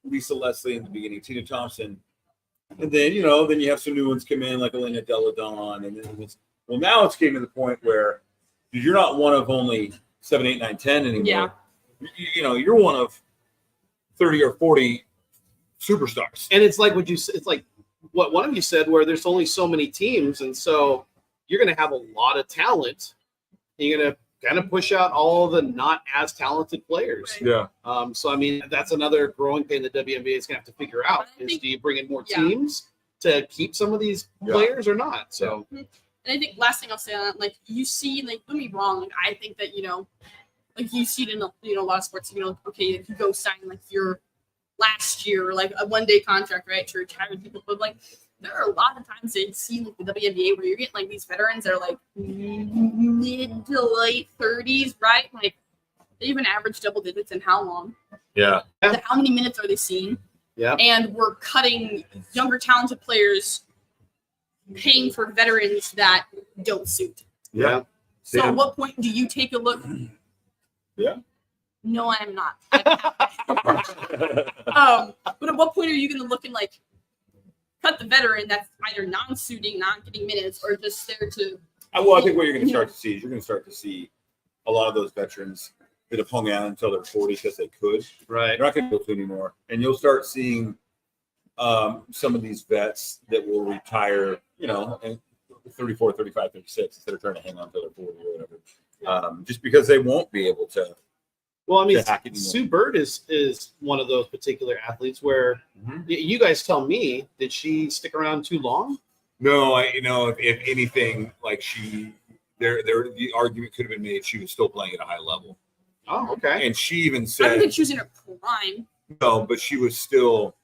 Lisa Leslie in the beginning, Tina Thompson. And then, then you have some new ones come in like Elena Deladon. And then now it's getting to the point where you're not one of only 7, 8, 9, 10 anymore. Yeah. You're one of 30 or 40 superstars. And it's like what one of you said, where there's only so many teams, and so you're going to have a lot of talent. And you're going to kind of push out all the not as talented players. Yeah. So that's another growing pain the WNBA is going to have to figure out: do you bring in more teams to keep some of these players or not? So. And I think last thing I'll say on that, like you see, like don't be wrong. Like I think that like you see it in a lot of sports. Okay, if you go sign like your last year, like a 1-day contract, right, to retire people. But like, there are a lot of times I've seen like the WNBA where you're getting like these veterans that are like mid to late 30s, right? Like they even average double digits in how long? Yeah. How many minutes are they seeing? Yeah. And we're cutting younger, talented players, paying for veterans that don't suit. Yeah. So at what point do you take a look? Yeah. No, I am not. But at what point are you going to look and like cut the veteran that's either non-suiting, not getting minutes, or just there to? Well, I think what you're going to start to see is you're going to start to see a lot of those veterans that have hung out until they're 40 because they could. Right. They're not going to go to anymore, and you'll start seeing some of these vets that will retire, and 34, 35, 36 instead of trying to hang on until they're 40 or whatever, just because they won't be able to. Well, I mean, Sue Bird is one of those particular athletes where you guys tell me, did she stick around too long? No, if anything, like the argument could have been made she was still playing at a high level. Oh, okay. And she even I said, don't think she was in her prime. No, but she was still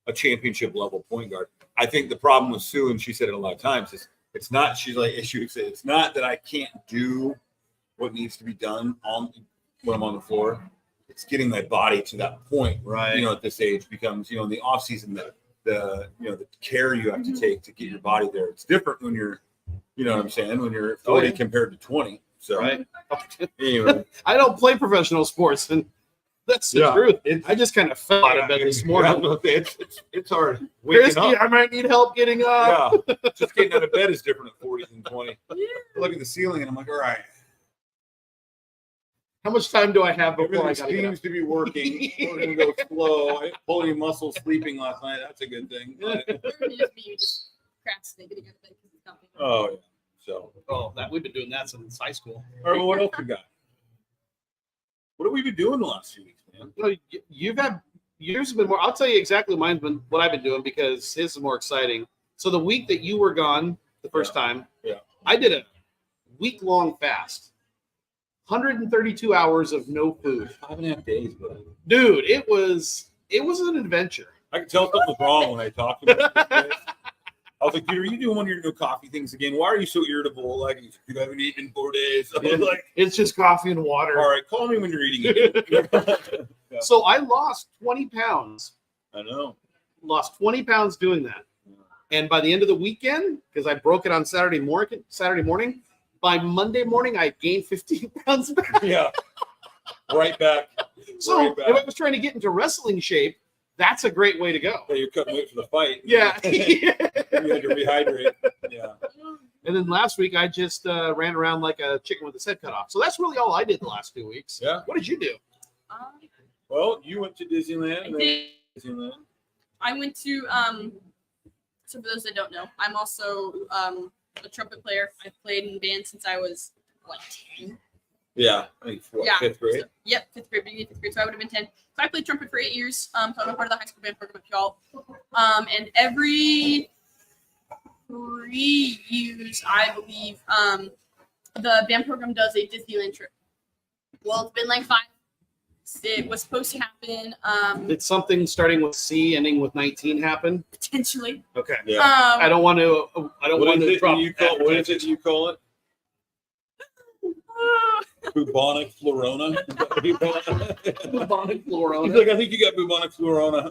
a championship level point guard. I think the problem with Sue, and she said it a lot of times, is it's not. She would say it's not that I can't do what needs to be done when I'm on the floor. It's getting my body to that point, right? At this age becomes, in the off season, the care you have to take to get your body there. It's different when you're, what I'm saying, when you're 40 compared to 20. So, right. Anyway, I don't play professional sports, and that's the truth. I just kind of fell out of bed this morning. It's hard. Christy, I might need help getting up. Yeah, just getting out of bed is different at 40 than 20. I look at the ceiling and I'm like, all right. How much time do I have before Everything seems to be working? We're gonna go slow. I pulled any muscle sleeping last night. That's a good thing. Oh yeah. So. We've been doing that since high school. All right. Well, what else we got? What have we been doing the last few weeks, man? Well, yours have been more. I'll tell you exactly what I've been doing because his is more exciting. So the week that you were gone the first time, I did a week-long fast. 132 hours of no food. 5.5 days, buddy. Dude, it was an adventure. I could tell something was wrong when I talked to him. I was like, dude, are you doing one of your no coffee things again? Why are you so irritable? Like, you haven't eaten in 4 days. I was like, it's just coffee and water. All right, call me when you're eating again. So I lost 20 pounds. I know. Lost 20 pounds doing that. And by the end of the weekend, because I broke it on Saturday morning, by Monday morning, I gained 15 pounds back. Yeah. Right back. So if I was trying to get into wrestling shape, that's a great way to go. Yeah, you're cutting weight for the fight. Yeah. You had to rehydrate. Yeah. And then last week, I just ran around like a chicken with its head cut off. So that's really all I did the last 2 weeks. Yeah. What did you do? Well, you went to Disneyland. I went to, so for those that don't know, I'm also a trumpet player. I've played in band since I was, 10? Yeah, I think fifth grade. So, yep, fifth grade, beginning of fifth grade. So I would have been 10. So I played trumpet for 8 years. So I'm a part of the high school band program at y'all. And every 3 years, I believe, the band program does a Disneyland trip. Well, it's been like 5. It was supposed to happen. Did something starting with C, ending with 19 happen? Potentially. Okay. Yeah. I don't want to. What is it you call it? Bubonic Florona. Bubonic Florona. He's like, I think you got bubonic Florona.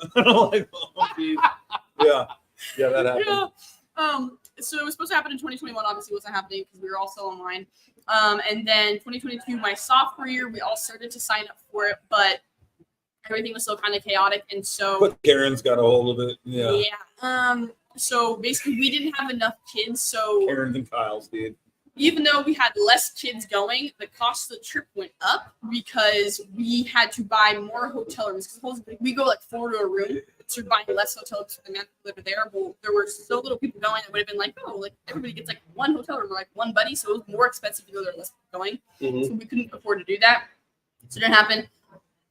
Like, oh, geez. Yeah, that happened. Yeah. So it was supposed to happen in 2021. Obviously, it wasn't happening because we were all still online. And then 2022, my sophomore year, we all started to sign up for it, but everything was still kind of chaotic, and so. But Karen's got a hold of it. Yeah. Yeah. So basically, we didn't have enough kids. So Karen's and Kyle's did. Even though we had less kids going, the cost of the trip went up because we had to buy more hotel rooms. Because we go like 4 to a room, so we're buying less hotel rooms for the men that were there. Well, there were so little people going, it would have been like, everybody gets like one hotel room or like one buddy, so it was more expensive to go there less people going. Mm-hmm. So we couldn't afford to do that. So it didn't happen.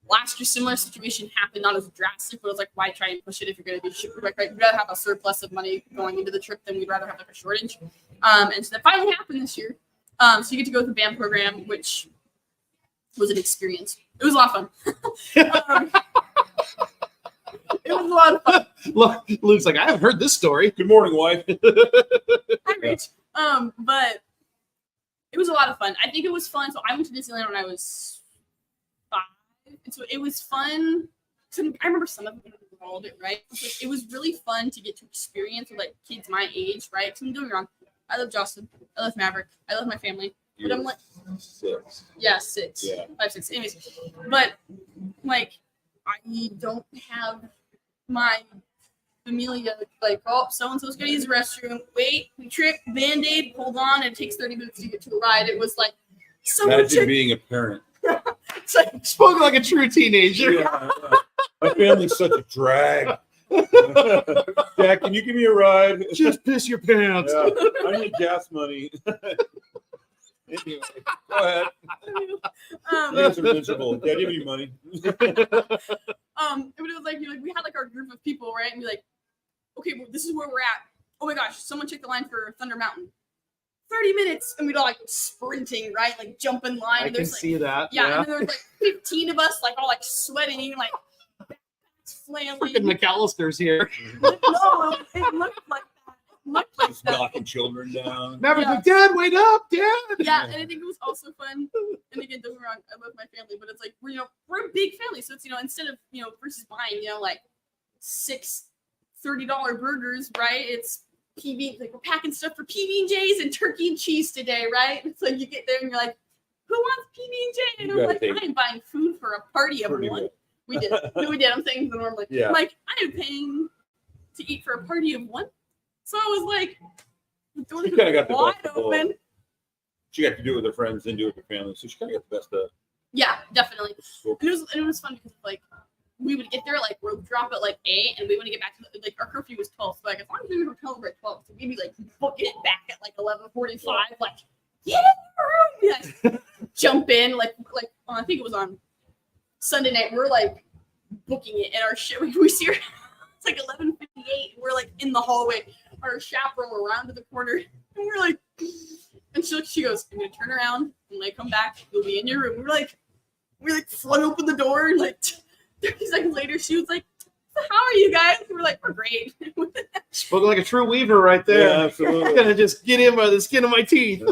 Last year, similar situation happened, not as drastic, but it was like, why try and push it if you're going to be shipwrecked, right? We'd rather have a surplus of money going into the trip than we'd rather have like a shortage. And so that finally happened this year. So you get to go to the band program, which was an experience. It was a lot of fun. It was a lot of fun. Luke's like, I haven't heard this story. Good morning, wife. Hi, Rich. But it was a lot of fun. I think it was fun. So I went to Disneyland when I was 5. And so it was fun. So I remember some of them all of it, right? So it was really fun to get to experience with like kids my age, right? Because I'm doing wrong. I love Jocelyn. I love Maverick. I love my family. But I'm like 6. Yeah, 6. Yeah. 5, 6. Anyways, but like I don't have my familia like, oh, so and so's gonna use the restroom. Wait, we trip, band-aid, hold on, and it takes 30 minutes to get to a ride. It was like someone Imagine being a parent. It's like spoken like a true teenager. Yeah. My family's such a drag. Dad, can you give me a ride? Just piss your pants. Yeah, I need gas money. Anyway, go ahead. These are miserable. Dad, give me money. But it was like, you know, we had like our group of people, right? And be like, okay, well, this is where we're at. Oh my gosh, someone checked the line for Thunder Mountain. 30 minutes, and we'd all like sprinting, right? Like jump in line. I and can there's, like, see that. Yeah, and there was like 15 of us, like all like sweating, like flailing. Freaking McAllister's here. No, it looked like that. It looked like Just that. knocking children down. Maverick's like, Dad, wait up, Dad. Yeah, and I think it was also fun. And again, don't get me wrong, I love my family, but it's like we're a big family, so it's instead of versus buying 6 $30 burgers, right? It's PB, like we're packing stuff for PB&J's and turkey and cheese today, right? So you get there and you're like, who wants PB&J? And I'm like, I am buying food for a party of one. Good. We did. No, we did. I'm saying the norm. Like, Yeah. I'm like, I am paying to eat for a party of one. So I was like, She kind of got the wide best of both. open. She got to do it with her friends and do it with her family, so she kind of got the best of. Yeah, definitely. And it was fun because like we would get there like rope drop at like 8, and we wouldn't get back to like our curfew was 12. So like as long as we were hotel over at 12, so we'd be like booking it back at like 11:45. Like get in the room, like jump in, like I think it was on Sunday night. We're like booking it, and our shit we see her. It's like 11:58. We're like in the hallway. Our chaperone around to the corner, and we're like, and she goes, I'm gonna turn around, and when I come back, you'll be in your room. We flung open the door, and like 30 seconds later, she was like, so how are you guys? We're like, we're great. Spoken like a true weaver right there. Yeah, absolutely. I'm gonna just get in by the skin of my teeth.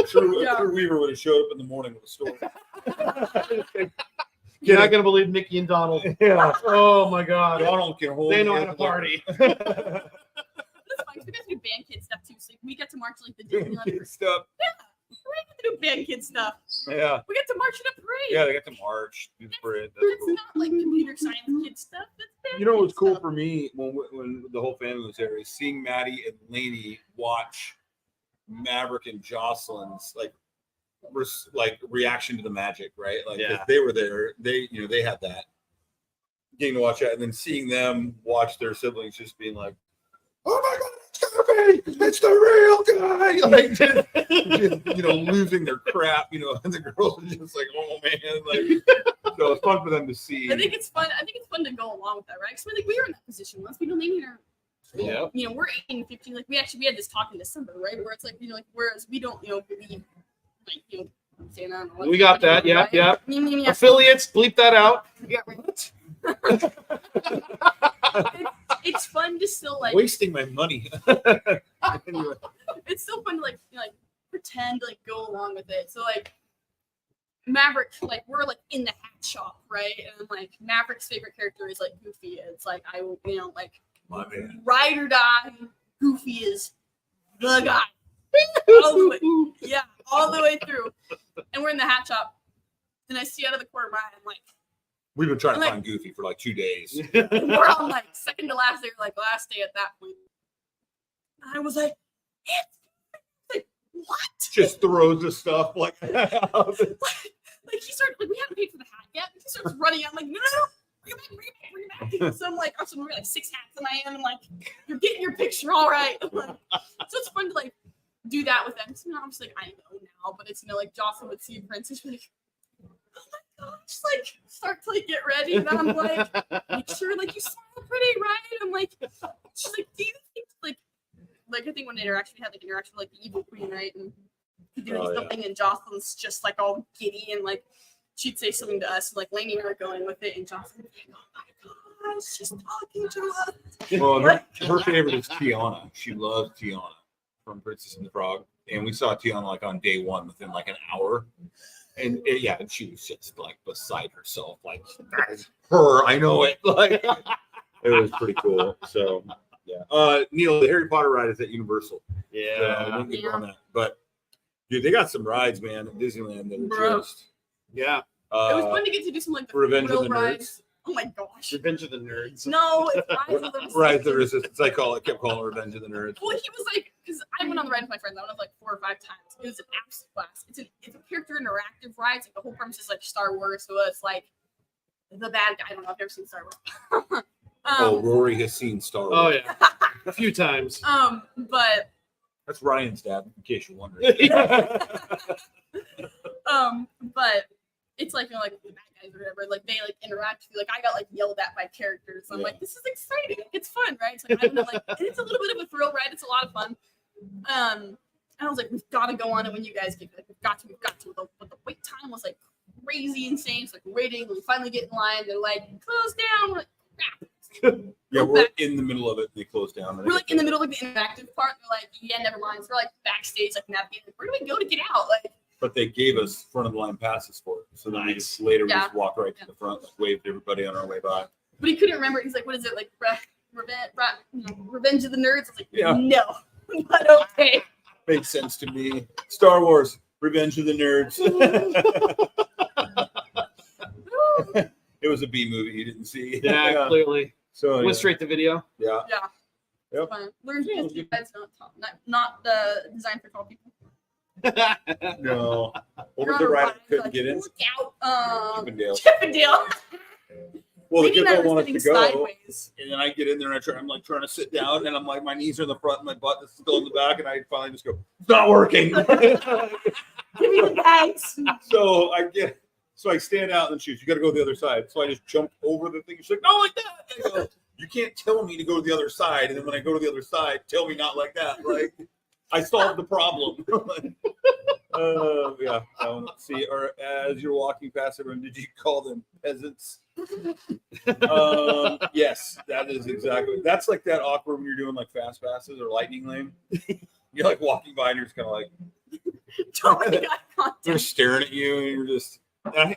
True Yeah. Weaver would have showed up in the morning with a story. You're not gonna believe Mickey and Donald. Yeah. Oh my God. Donald can hold. They know how to party. That's fine. 'Cause we got to do band kid stuff too. So we got to march like the Disneyland. Stuff. We got to do band kid stuff. Yeah. We got to march in a parade. Yeah, they got to march, do the parade. That's That's cool. not like computer science kid stuff. That's band You know what was kid cool stuff. for me when the whole family was there is seeing Maddie and Lainey watch Maverick and Jocelyn's reaction to the magic, right? Like if they were there, they had that getting to watch that, and then seeing them watch their siblings just being like, "Oh my God, it's the real guy!" Like just, losing their crap, and the girls are just like, "Oh man!" Like, so it's fun for them to see. I think it's fun. I think it's fun to go along with that, right? Because we were in that position once. We don't maybe we're 18, 15. Like we had this talk in December, right? Where it's like whereas we don't believe saying that. We got that. Yeah, right? yeah. Yeah. Affiliates, bleep that out. Yeah, right. It's fun to still like wasting my money. Anyway. It's still fun to like pretend to go along with it. So like Maverick, like we're like in the hat shop, right? And like Maverick's favorite character is like Goofy. It's like I will, like My man. ride or die. Goofy is the guy. All the way, yeah, all the way through. And we're in the hat shop, and I see out of the corner of my eye, I'm like, We've been trying to Like- find Goofy for like 2 days. we're on like second to last day, like last day at that point. And I was like, it's like, what? Just throws the stuff like Like he started, like we haven't paid for the hat yet. He starts running out. I'm like, no, bring it back. So I'm like, I'm wearing like 6 hats in my hand. I'm like, you're getting your picture, all right. I'm like, so it's fun to like do that with them. So I'm just like, I know now, but it's like Jocelyn would see Princess, be like, oh my gosh, just like start to like get ready, and then I'm like, make sure like you smile pretty, right? I'm like, she's like, do you think like I think one interaction we had like interaction with like the evil queen, right? And doing something, and Jocelyn's just like all giddy, and like she'd say something to us, like Lainey and I were going with it, and Jocelyn would be like, oh my guys, she's talking to us. Well, her favorite is Tiana. She loves Tiana from Princess and the Frog. And we saw Tiana like on day one within like an hour. And and she was just like beside herself. Like, that is her. I know it. Like, it was pretty cool. So, yeah. Neil, the Harry Potter ride is at Universal. Yeah. Don't get on that. But, dude, they got some rides, man, at Disneyland that are just. Yeah. It was fun to get to do some like the Revenge of the rides. Nerds. Oh my gosh. Revenge of the Nerds. No, it's Rise of the Resistance. Rise of the Resistance. I kept calling it Revenge of the Nerds. Well, he was like, because I went on the ride with my friends. I went up like 4 or 5 times. It was an absolute blast. It's a character interactive ride. It's like the whole premise is like Star Wars, so it's like the bad guy. I don't know. I've never seen Star Wars. Rory has seen Star Wars. Oh yeah, a few times. But that's Ryan's dad, in case you're wondering. but it's like, you know, like the bad guys or whatever, like they like interact with you. Like I got like yelled at by characters. I'm like, this is exciting. Like, it's fun, right? It's like I don't know, like it's a little bit of a thrill ride. It's a lot of fun. And I was like, we've got to go on it when you guys get like we've got to. But the wait time was like crazy insane. It's like waiting. We finally get in line. They're like, close down. We're like, crap. Yeah, we're in the middle of it. They closed down. We're like in the middle of like the interactive part. They're like, yeah, never mind. So we're like backstage, like navigating. Like, where do we go to get out? Like. But they gave us front of the line passes for it. So then we just later we just walked right to the front, like waved everybody on our way by. But he couldn't remember. He's like, what is it? Like Revenge of the Nerds? I was like, no, but okay. Makes sense to me. Star Wars, Revenge of the Nerds. It was a B movie you didn't see. Yeah, clearly. So went straight to video. Yeah. Yeah. Yep. Fun. Learn to use guys not designed for tall people. No. What was the ride I couldn't like, get in? Look out. Chippendale. Well, the kids all want us to go, sideways. and then I get in there and I'm like trying to sit down, and I'm like my knees are in the front, and my butt is still in the back, and I finally just go, it's not working. Give me the bags. So I stand out and she goes, you got to go to the other side. So I just jumped over the thing. She's like, no, like that. I go, you can't tell me to go to the other side, and then when I go to the other side, tell me not like that. Like I solved the problem. Yeah. See, or as you're walking past everyone, did you call them peasants? Yes, that is exactly. That's like that awkward when you're doing like fast passes or lightning lane. You're like walking by and you're just kind of like, they're staring at you, and you're just.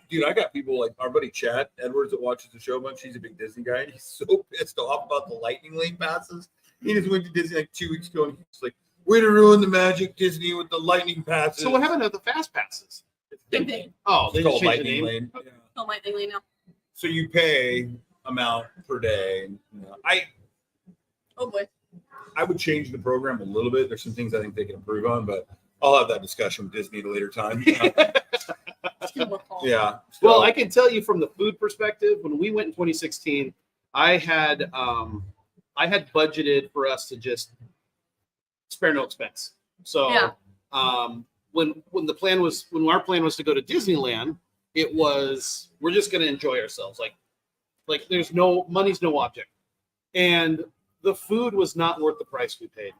Dude, I got people like our buddy Chad Edwards that watches the show a bunch. He's a big Disney guy, and he's so pissed off about the lightning lane passes. He just went to Disney like 2 weeks ago, and he's like, way to ruin the magic, Disney, with the lightning passes. So what happened to the fast passes? Same thing. Oh, they called just changed lightning the name. lane. Yeah. Oh, lightning lane now. So you pay amount per day. Oh boy. I would change the program a little bit. There's some things I think they can improve on, but I'll have that discussion with Disney at a later time. Yeah. Well, I can tell you from the food perspective, when we went in 2016, I had budgeted for us to just spare no expense. So when our plan was to go to Disneyland, it was we're just going to enjoy ourselves. Like there's money's no object, and the food was not worth the price we paid.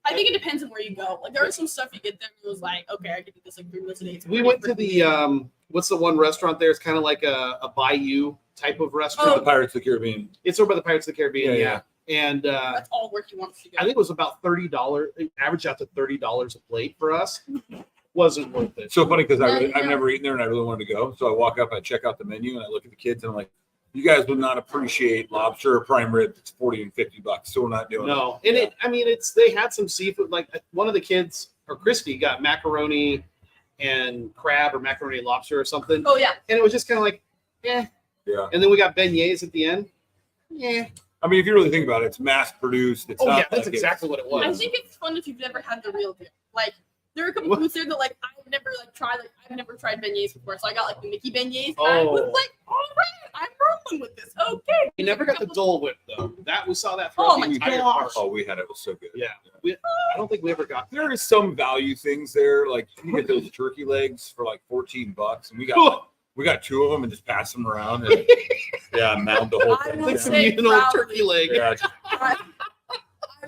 I think it depends on where you go. Like there was some stuff you get there and it was like, okay, I could do this like 3 meals a day. We went to the what's the one restaurant there? It's kind of like a bayou type of restaurant. The Pirates of the Caribbean. It's over by the Pirates of the Caribbean. Yeah. And that's all work you want to go. I think it was about $30. It averaged out to $30 a plate for us. Wasn't worth it. So funny because I've never eaten there and I really wanted to go. So I walk up, I check out the menu, and I look at the kids, and I'm like, you guys would not appreciate lobster or prime rib. It's $40 and $50, so we're not doing it. No, and they had some seafood. Like one of the kids, or Christy, got macaroni and crab or macaroni and lobster or something. Oh yeah, and it was just kind of like, yeah. And then we got beignets at the end. Yeah. I mean, if you really think about it, it's mass produced. It's not that's exactly what it was. I think it's fun if you've never had the real deal. Like there are a couple foods there that like I've never tried. Like I've never tried beignets before, so I got like the Mickey beignets. And I was like, all right, I'm rolling with this. Okay. We never got the Dole Whip though. We saw that. Oh my gosh. Oh, we had it. It was so good. Yeah. I don't think we ever got. There is some value things there. Like you get those turkey legs for like $14, and we got 2 of them and just pass them around and mound the whole thing. I would say turkey leg. Yeah. I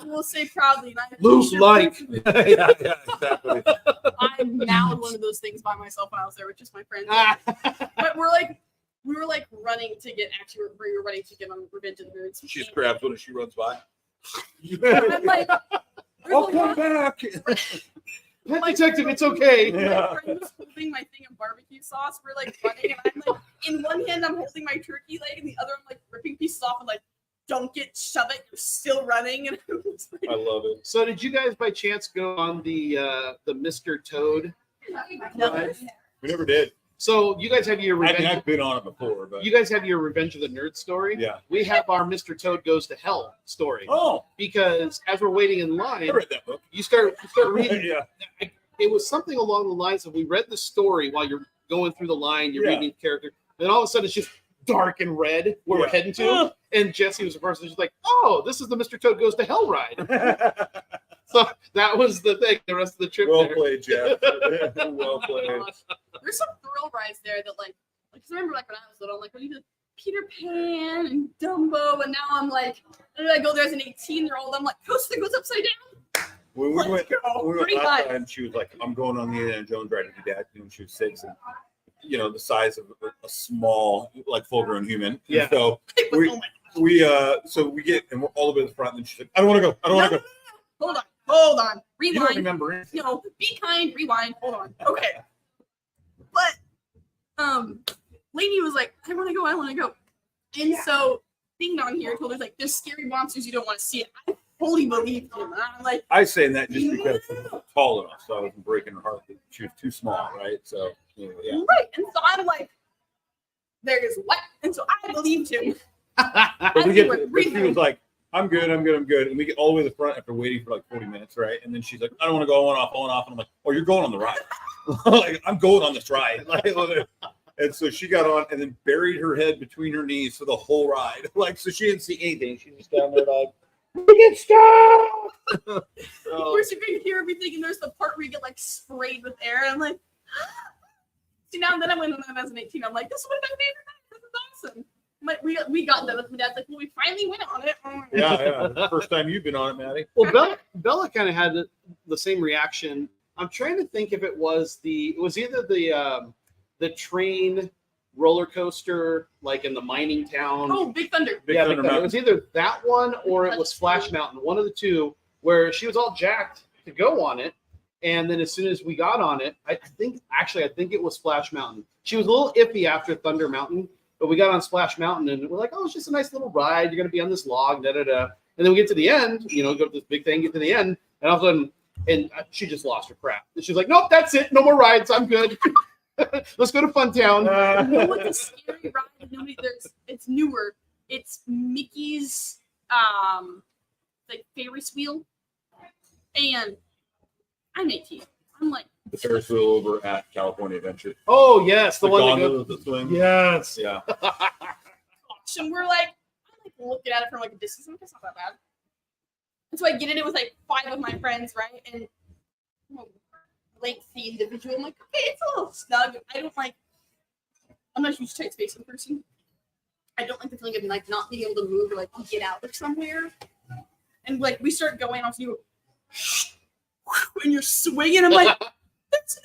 will say proudly, and I loose like. Yeah, exactly. I mounted one of those things by myself when I was there with just my friends. But we're like, we were like running to get we were running to get on Revenge of the Nerds. She just grabs one as she runs by. I'm like, I'll come back. Pet detective, it's okay. My friend was holding my thing of barbecue sauce. We're like running, and I'm like, in one hand I'm holding my turkey leg, and the other I'm like ripping pieces off and like, don't shove it. You're still running, and I was like, I love it. So did you guys by chance go on the Mr. Toad? no. We never did. So you guys have your I revenge. mean, I've been on it before, but You guys have your Revenge of the Nerd story. yeah. We have our Mr. Toad Goes to Hell story. Oh, Because as we're waiting in line, I read that book. you start reading. Yeah. It was something along the lines of we read the story while you're going through the line, you're Yeah. reading the character, and all of a sudden it's just dark and red where we're Yeah. heading to. And Jesse was the person who's like, "Oh, this is the Mr. Toad Goes to Hell ride." So that was the thing. The rest of the trip. Well there. played, Jeff. Well played. There's some thrill rides there that like I remember like when I was little, I'm like, we did Peter Pan and Dumbo, and now I'm like, I go there as an 18-year-old. I'm like, coaster goes upside down. When we Let's went, go. we went Pretty last high. time, she was like, I'm going on the Indiana Jones ride with your dad when she was 6. And, you know, the size of a small, like full-grown human. Yeah. And so we get, and we're all the way to the front, and then she's like, I don't want to go. I don't want to go. Hold on. You don't Rewind. remember anything. No, be kind. Rewind. Hold on. Okay. But lady was like, I want to go. And so Ding Dong here told her like, there's scary monsters you don't want to see it. I fully believed him. And I'm like, I say that just because she was tall enough, so I wasn't breaking her heart that she was too small, right? So, yeah. right. And so I'm like, there is what? And so I believed him. But she was like, I'm good. And we get all the way to the front after waiting for like 40 minutes, right? And then she's like, I don't want to go. I want off. And I'm like, oh, you're going on the ride. Like, I'm going on this ride. Like, and so she got on and then buried her head between her knees for the whole ride. Like, so she didn't see anything. She was just down there like, get stuck. Of course, you can hear everything, and there's the part where you get like sprayed with air. And I'm like, see, now then I went on that as an 18. I'm like, this is what my favorite night. This is awesome. We got done with my dad's like, well, we finally went on it. Yeah. First time you've been on it, Maddie. Well, Bella kind of had the same reaction. I'm trying to think if it was either the train roller coaster like in the mining town. Oh, Big Thunder. Big Yeah, Thunder Big Thunder. It Mountain. was either that one or it was Splash Mountain. One of the two, where she was all jacked to go on it, and then as soon as we got on it, I think it was Splash Mountain. She was a little iffy after Thunder Mountain, but we got on Splash Mountain and we're like, oh, it's just a nice little ride. You're gonna be on this log, da da da. And then we get to the end, go to this big thing, get to the end, and all of a sudden, and she just lost her crap. And she's like, nope, that's it. No more rides. I'm good. Let's go to Funtown. You know what the scary ride? It's newer. It's Mickey's like Ferris wheel. And I'm 18. I'm like, The Ferris wheel over at California Adventure. Oh yes, the one that gondola, goes. the swing. Yes. Yeah. and we're like, I'm like looking at it from like a distance. I'm like, it's not that bad. And so I get in it with like 5 of my friends, right? And I'm a lengthy individual. I'm like, okay, it's a little snug. I'm not a huge tight spacing person. I don't like the feeling of like not being able to move or like get out of somewhere. And like we start going off, you and you're swinging. I'm like, that's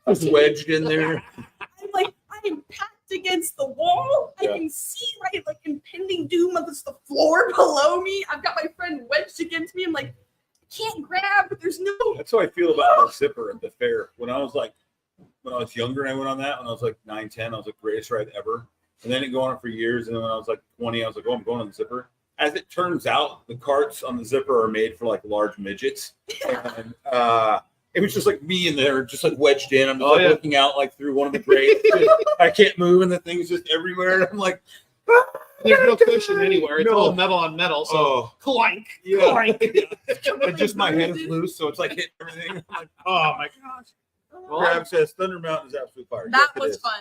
Just wedged in there. I'm like, I am packed against the wall. Yeah. I can see right like impending doom of the floor below me. I've got my friend wedged against me. I'm like, I can't grab, but there's no. That's how I feel about the zipper at the fair. When I was younger and I went on that, when I was like 9, 10, I was like, greatest ride ever. And then I didn't go on it for years. And then when I was like 20, I was like, oh, I'm going on the zipper. As it turns out, the carts on the zipper are made for like large midgets. And it was just like me in there, just like wedged in. I'm just looking out like through one of the grates. I can't move, and the thing's just everywhere. And I'm like, there's no cushion anywhere. It's all metal on metal. So clank, clank. And just my head is loose, so it's like hitting everything. I'm like, oh my gosh. Grab says Thunder Mountain is absolute fire. That Yes, it was is. fun.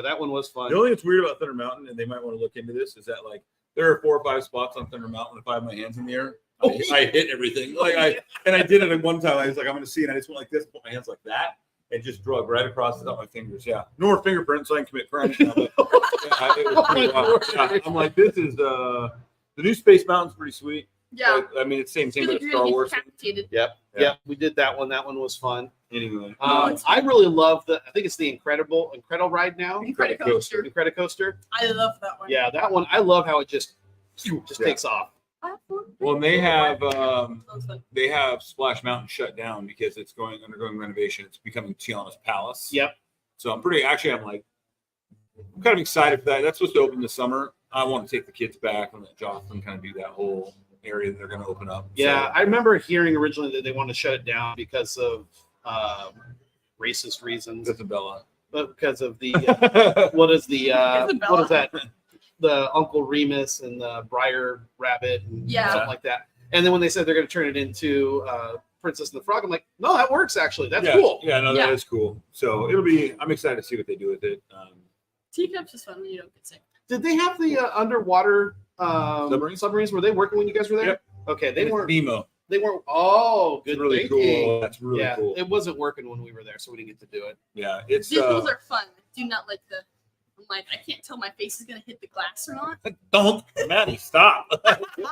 That one was fun. The only thing that's weird about Thunder Mountain, and they might want to look into this, is that like there are 4 or 5 spots on Thunder Mountain. If I have my hands in the air, I hit everything. I did it at one time. I was like, I'm going to see, and I just went like this, put my hands like that, and just drug right across the top of my fingers. Yeah, no more fingerprints, so I can commit crimes now. But, it was pretty wild. Yeah, I'm like, this is the new Space Mountain's pretty sweet. Yeah. Like, I mean, it's the same thing Feel with like Star you're Wars. decapitated. Yep. Yeah. Yep. We did that one. That one was fun. Anyway, I really love I think it's the Incredible ride now. Incredicoaster. Incredicoaster. I love that one. Yeah, that one. I love how it just takes off. well, and they have Splash Mountain shut down because it's undergoing renovation. It's becoming Tiana's Palace. Yep. So I'm kind of excited for that. That's supposed to open this summer. I want to take the kids back and let Jocelyn kind of do that whole area that they're going to open up. Yeah, I remember hearing originally that they wanted to shut it down because of racist reasons. Isabella. But because of the what is that? The Uncle Remus and the Briar Rabbit and something like that. And then when they said they're going to turn it into Princess and the Frog, I'm like, no, that works actually. That's cool. Yeah, no, that is cool. So I'm excited to see what they do with it. Teacups is fun when you don't get sick. Did they have the underwater submarines? Were they working when you guys were there? Yep. Okay, they weren't. Nemo. They weren't. Oh, good. It's really thinking. cool. That's really cool. It wasn't working when we were there, so we didn't get to do it. Yeah, it's visuals are fun. Do not like the. I'm like, I can't tell my face is gonna hit the glass or not. Don't, Maddie, stop.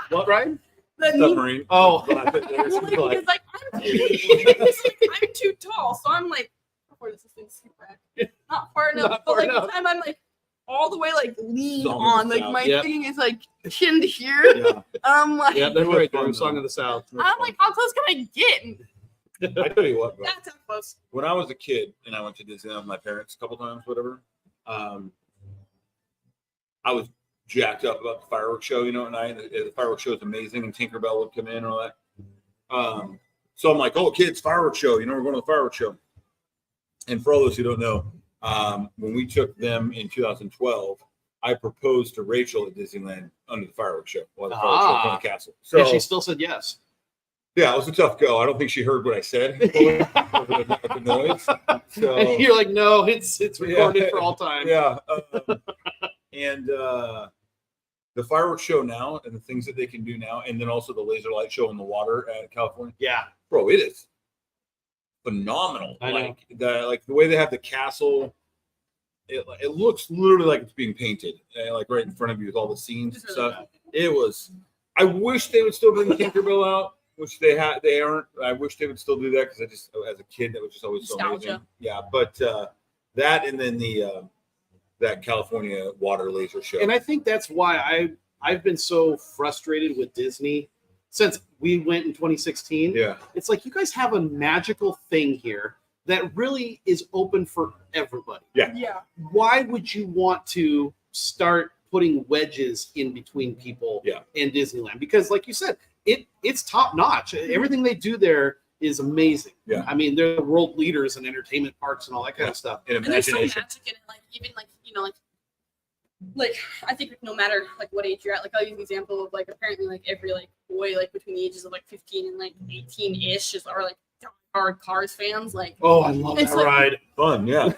What, Ryan? Submarine. Oh, because like I'm too tall, so I'm like, how far does this thing scoot back? Not far enough. But like the time I'm like all the way like lean on, like my thing is like chin to here. Yeah. I'm like, yeah, they're right there. Song of the South. I'm like, how close can I get? I tell you what, bro. That's how close. When I was a kid and I went to Disneyland with my parents a couple times, whatever, I was jacked up about the fireworks show, at night. The fireworks show is amazing, and Tinkerbell would come in and all that. So I'm like, oh, kids, fireworks show. We're going to the fireworks show. And for all those who don't know, when we took them in 2012, I proposed to Rachel at Disneyland under the fireworks show while the fireworks show was on the castle. So and she still said yes. Yeah, it was a tough go. I don't think she heard what I said over the noise. So and you're like, no, it's recorded for all time. Yeah. And the fireworks show now and the things that they can do now, and then also the laser light show in the water at California. Yeah. Bro, it is phenomenal. Like the way they have the castle, it looks literally like it's being painted, like right in front of you with all the scenes and stuff. It was. I wish they would still bring Tinkerbell out, which they aren't. I wish they would still do that because as a kid, that was just always so amazing. Yeah, but that and then the that California water laser show. And I think that's why I've been so frustrated with Disney since we went in 2016. Yeah. It's like you guys have a magical thing here that really is open for everybody. Yeah. Yeah. Why would you want to start putting wedges in between people in Disneyland? Because like you said, it's top notch. Everything they do there is amazing. Yeah. I mean, they're the world leaders in entertainment parks and all that kind of stuff. And there's so magic in it, like even like like I think no matter like what age you're at, like I'll use an example of like apparently like every like boy like between the ages of like 15 and like 18-ish are like hard Cars fans. Like, oh, I love that ride. Fun, yeah.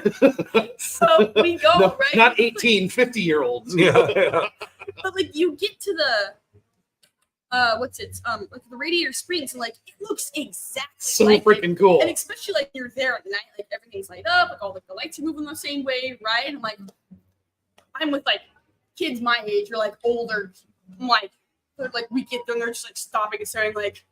So we go right. Not 18, 50-year-olds. Yeah. But like you get to the like the Radiator Springs, and like it looks exactly so like freaking it. cool. And especially like you're there at night, like everything's light up, like all like the lights are moving the same way, right? And I'm with like kids my age or like older. I'm like, they're like we get them, they're just like stopping and staring, like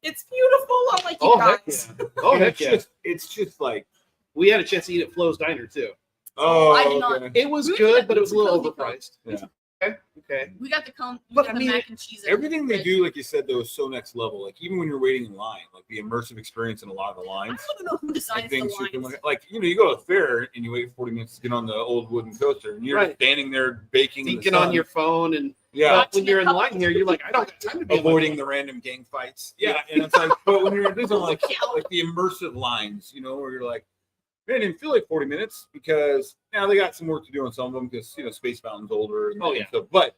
it's beautiful. I'm like, you guys. Heck yeah. Oh, heck yeah. It's just like we had a chance to eat at Flo's Diner too. Oh, I did not. It was good, but it was a little overpriced. Yeah. Okay. We got the cone. But got I mean, the mac and cheese. Everything they do, like you said, though, is so next level. Like even when you're waiting in line, like the immersive experience in a lot of the lines. I don't know who designs the lines. Like you go to the fair and you wait 40 minutes to get on the old wooden coaster, and you're standing there baking, thinking on your phone, and but when you're in line here, you're like, I don't have time to be avoiding the random gang fights. Yeah, and it's like, but when you're in like the immersive lines, where you're like, man, it didn't feel like 40 minutes because now they got some work to do on some of them because Space Mountain's older. And stuff. But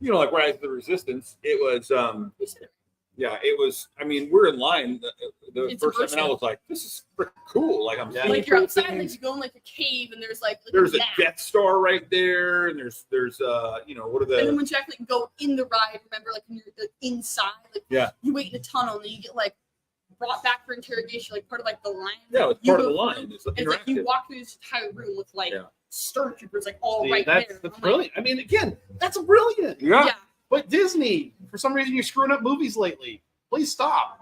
like Rise of the Resistance, it was it was. I mean, we're in line. The first time, and I was like, "This is freaking cool!" Like I'm like you're outside, like you go in like a cave, and there's like there's a Death Star right there, and there's what are the? And then when you actually go in the ride, remember like when you're like, inside, like you wait in a tunnel, and then you get like brought back for interrogation, like part of like the line. Yeah, it's part of the line. It's like you walk through this entire room with like stormtroopers, like all right that's there. That's brilliant. Like, I mean, again, that's brilliant. Yeah. But Disney, For some reason, you're screwing up movies lately. Please stop.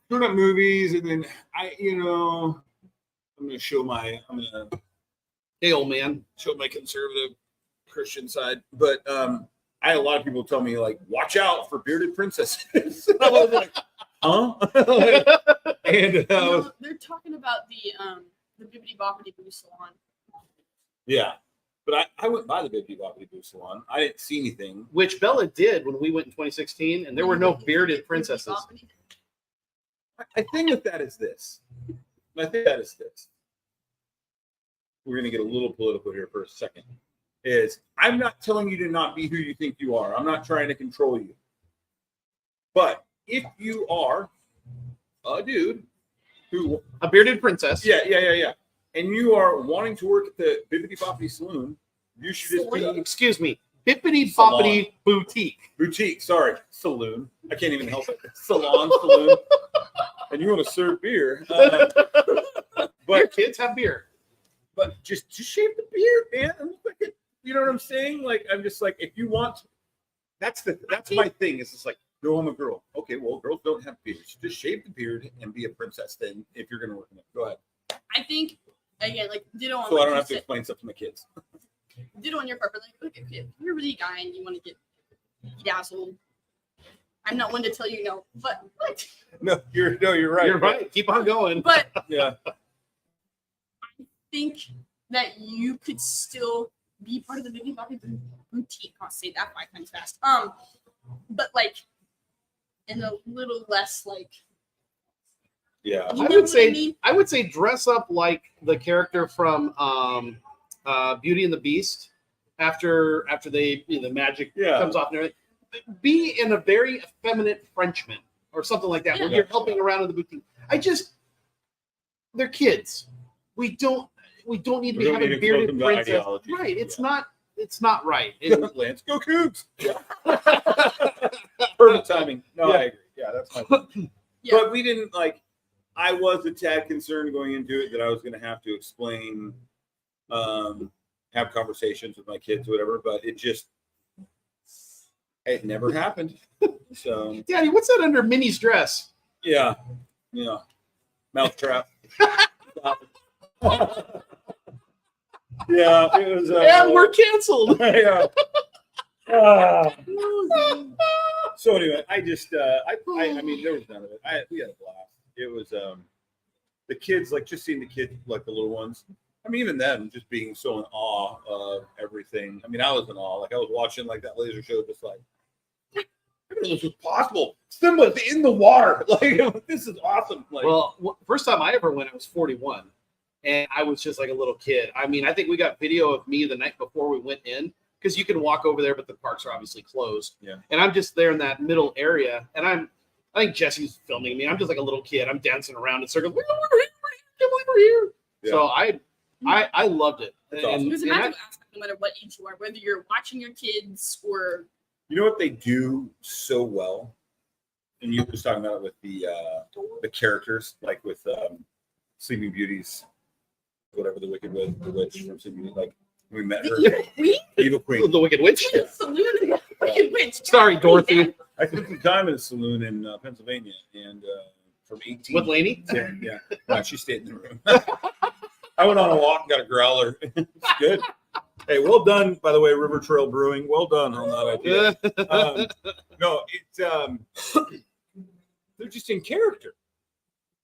Screwing up movies, and then I'm gonna Hey, old man. show my conservative Christian side. But I had a lot of people tell me, like, watch out for bearded princesses. I was like, huh? And they're talking about the Bibbidi Bobbidi Boo salon. yeah. But I went by the Bibbidi Bobbidi Boo salon. I didn't see anything. Which Bella did when we went in 2016, and there were no bearded princesses. I think that is this. I think that is this. We're going to get a little political here for a second. I'm not telling you to not be who you think you are. I'm not trying to control you. But if you are a dude a bearded princess, yeah, and you are wanting to work at the Bibbidi Bobbidi Saloon, you should just be. Excuse me, Bibbidi Bobbidi Boutique. Sorry, saloon. I can't even help it. Saloon. And you want to serve beer, but your kids have beer. But just shave the beard, man. And look like it. You know what I'm saying? Like, I'm just like, if you want, that's my thing. It's just like, no, I'm a girl. Okay, well, girls don't have beards. Just shave the beard and be a princess. Then, if you're gonna work in it, go ahead. I think again, like ditto on. So I don't have to explain stuff to my kids. Ditto on your part, but like, look, if you're really a guy and you want to get dazzled, I'm not one to tell you no. But what? No, you're right. You're right. Keep on going. But yeah, I think that you could still be part of the Bibbidi Bobbidi Boutique. I'll say that 5 times fast. But like in a little less like. Yeah, I would say dress up like the character from Beauty and the Beast after they the magic comes off and everything. Be in a very effeminate Frenchman or something like that when you're helping around in the boutique. They're kids. We don't need to be having bearded princess. Right? It's not right. Let's go Cougs. Yeah. Perfect timing. No, I agree. Yeah, that's my point. But we didn't like. I was a tad concerned going into it that I was going to have to explain, have conversations with my kids, or whatever. But it never happened. So, Daddy, what's that under Minnie's dress? Yeah, mouth trap. Yeah, it was. And we're canceled. Yeah. So anyway, I mean, there was none of it. We had a blast. It was the kids, like just seeing the kids, like the little ones. I mean, even them just being so in awe of everything. I mean, I was in awe. Like I was watching like that laser show, just like this was possible. Simba's in the water. Like this is awesome. Like, well, first time I ever went, I was 41, and I was just like a little kid. I mean, I think we got video of me the night before we went in because you can walk over there, but the parks are obviously closed. Yeah. And I'm just there in that middle area, and I think Jesse's filming me. I'm just like a little kid. I'm dancing around in circles. We're here. Yeah. So I loved it. Awesome. It was a magical aspect no matter what age you are, whether you're watching your kids or. You know what they do so well, and you were just talking about it with the characters, like with Sleeping Beauty's, whatever the Wicked Witch, the witch from Sleeping Beauty. Like we met her, Evil Queen, the Wicked Witch. Wicked Witch. Sorry, Dorothy. I spent some time in a saloon in Pennsylvania, and from 18 with Lainey. Yeah. No, she stayed in the room. I went on a walk and got a growler. It's good. Hey, well done, by the way, River Trail Brewing. Well done on that idea. No, it's they're just in character.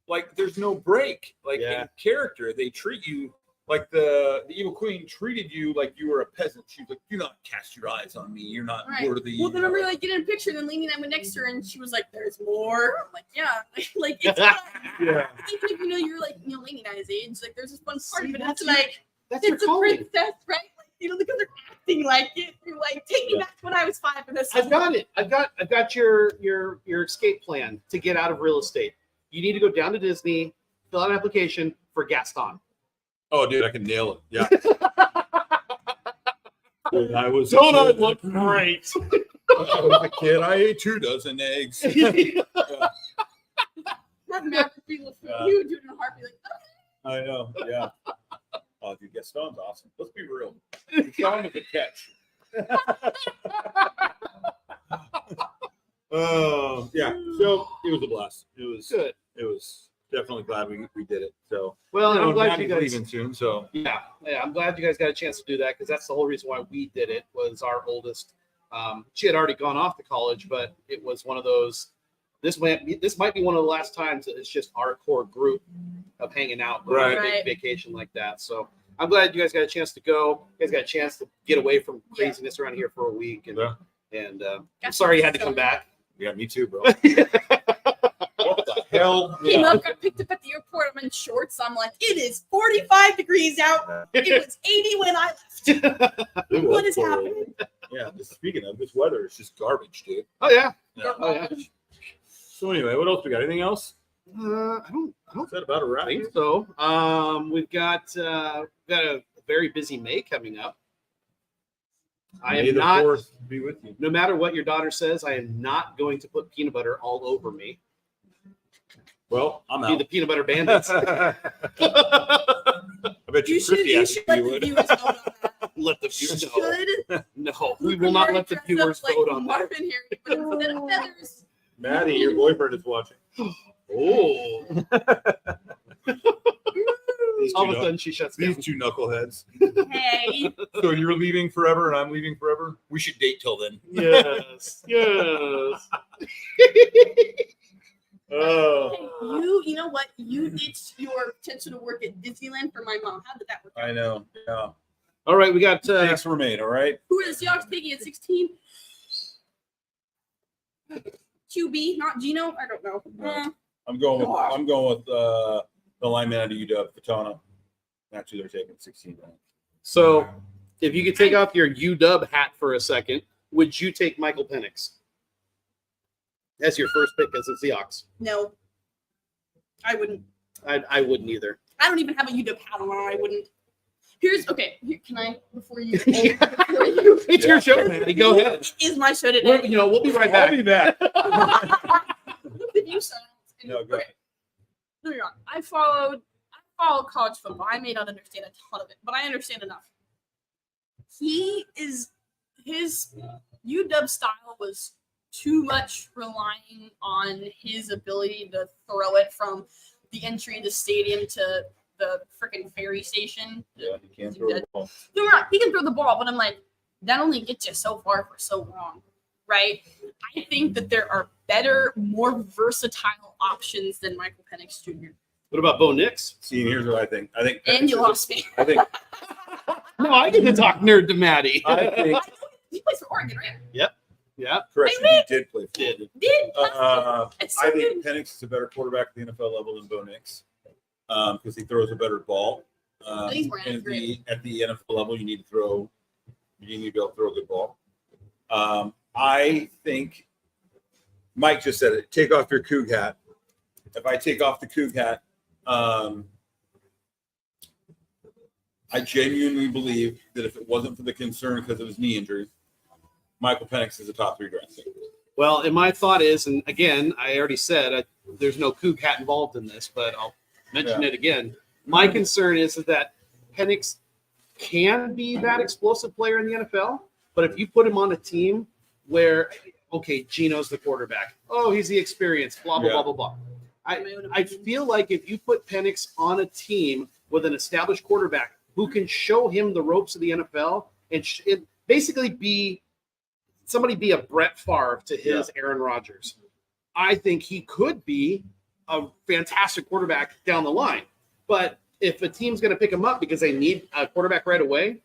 Like there's no break. Like in character, they treat you like the Evil Queen treated you like you were a peasant. She's like, do not cast your eyes on me. You're not worthy. Well, then I remember like getting a picture, and then Lainey and I went next to her, and she was like, "There's more." I'm like, yeah, like it's not, yeah. Even if you're like Lainey and I's age, like there's this one part of it. It's like that's it's a princess, right? Like because they're acting like it. You're like, take me back to when I was 5 and this. I've got it. I've got your escape plan to get out of real estate. You need to go down to Disney, fill out an application for Gaston. Oh, dude, I can nail it. Yeah. I was. Don't I look great? I was a kid. I ate 2 dozen eggs. That Maverick be with you, do it in a heartbeat. Like, I know. Yeah. Oh, dude, Gaston's awesome. Let's be real. Gaston is a catch. Oh, yeah. So it was a blast. It was Good. It was definitely glad we did it. So Well, you know, I'm glad Maddie's you guys. leaving soon. So Yeah, I'm glad you guys got a chance to do that because that's the whole reason why we did it. Was our oldest. She had already gone off to college, but it was one of those. This might be one of the last times that it's just our core group of hanging out on a Right. big vacation like that. So I'm glad you guys got a chance to go. You guys got a chance to get away from craziness around here for a week, and I'm sorry you had to come back. yeah, me too, bro. What the hell? Came up, got picked up at the airport. I'm in shorts. I'm like, it is 45 degrees out. It was 80 when I left. What is happening? Yeah. Speaking of this weather, it's just garbage, dude. Oh yeah. Yeah. Oh yeah. So anyway, what else we got? Anything else? I don't Is that about a wrap? think so. We've got a very busy May coming up. I May am the not. Fourth be with you. No matter what your daughter says, I am not going to put peanut butter all over me. Well, I'm Be out. the peanut butter bandits. I bet you, Christy You asked should if let you the would. viewers vote on that. Let the You viewers know. should. No, we will not let the viewers vote on that. Marvin here, but instead of feathers. Maddie, your boyfriend is watching. Oh. These All two of a sudden, she shuts down. These two knuckleheads. Hey. So you're leaving forever and I'm leaving forever? We should date till then. Yes. Yes. Oh, You know what? You ditched your potential to work at Disneyland for my mom. How did that work out? I know. Yeah. All right, we got. Mistakes were made, all right? Who are the Seahawks taking at 16? QB, not Gino. I don't know. No. I'm going with the lineman out of UW, Katana. That's who they're taking 16. So, if you could take off your UW hat for a second, would you take Michael Penix as your first pick as the Seahawks? No, I wouldn't. I wouldn't either. I don't even have a UW hat on. I wouldn't. Here, can I before you? It's your show, Mandy. Go ahead. It is my show today. We'll be right back. I'll be back. Did you sound? No, go ahead. No, you're not. I followed college football. I may not understand a ton of it, but I understand enough. His UW style was too much relying on his ability to throw it from the entry of the stadium to the freaking ferry station. Yeah, he can't throw the ball. No, right. He can throw the ball, but I'm like, that only gets you so far for so long, right? I think that there are better, more versatile options than Michael Penix Jr. What about Bo Nix? See, and here's what I think. And you lost me. I think No, I get to talk nerd to Maddie. I think He plays for Oregon, right? Yeah. correction, he did play for it. Did I it's so think good. Penix is a better quarterback at the NFL level than Bo Nix because he throws a better ball. He's more And accurate. at the NFL level, you need to be able to throw a good ball. I think Mike just said it. Take off your Coug hat. If I take off the Coug hat, I genuinely believe that if it wasn't for the concern because of his knee injury, Michael Penix is a top 3 draft pick. Well, and my thought is, and again, I already said there's no Coug hat involved in this, but I'll mention it again. My concern is that Penix can be that explosive player in the NFL, but if you put him on a team where, okay, Gino's the quarterback. Oh, he's the experience, blah, blah, Yeah. blah, blah, blah. I feel like if you put Penix on a team with an established quarterback who can show him the ropes of the NFL and basically be a Brett Favre to his Aaron Rodgers, I think he could be a fantastic quarterback down the line. But if a team's going to pick him up because they need a quarterback right away,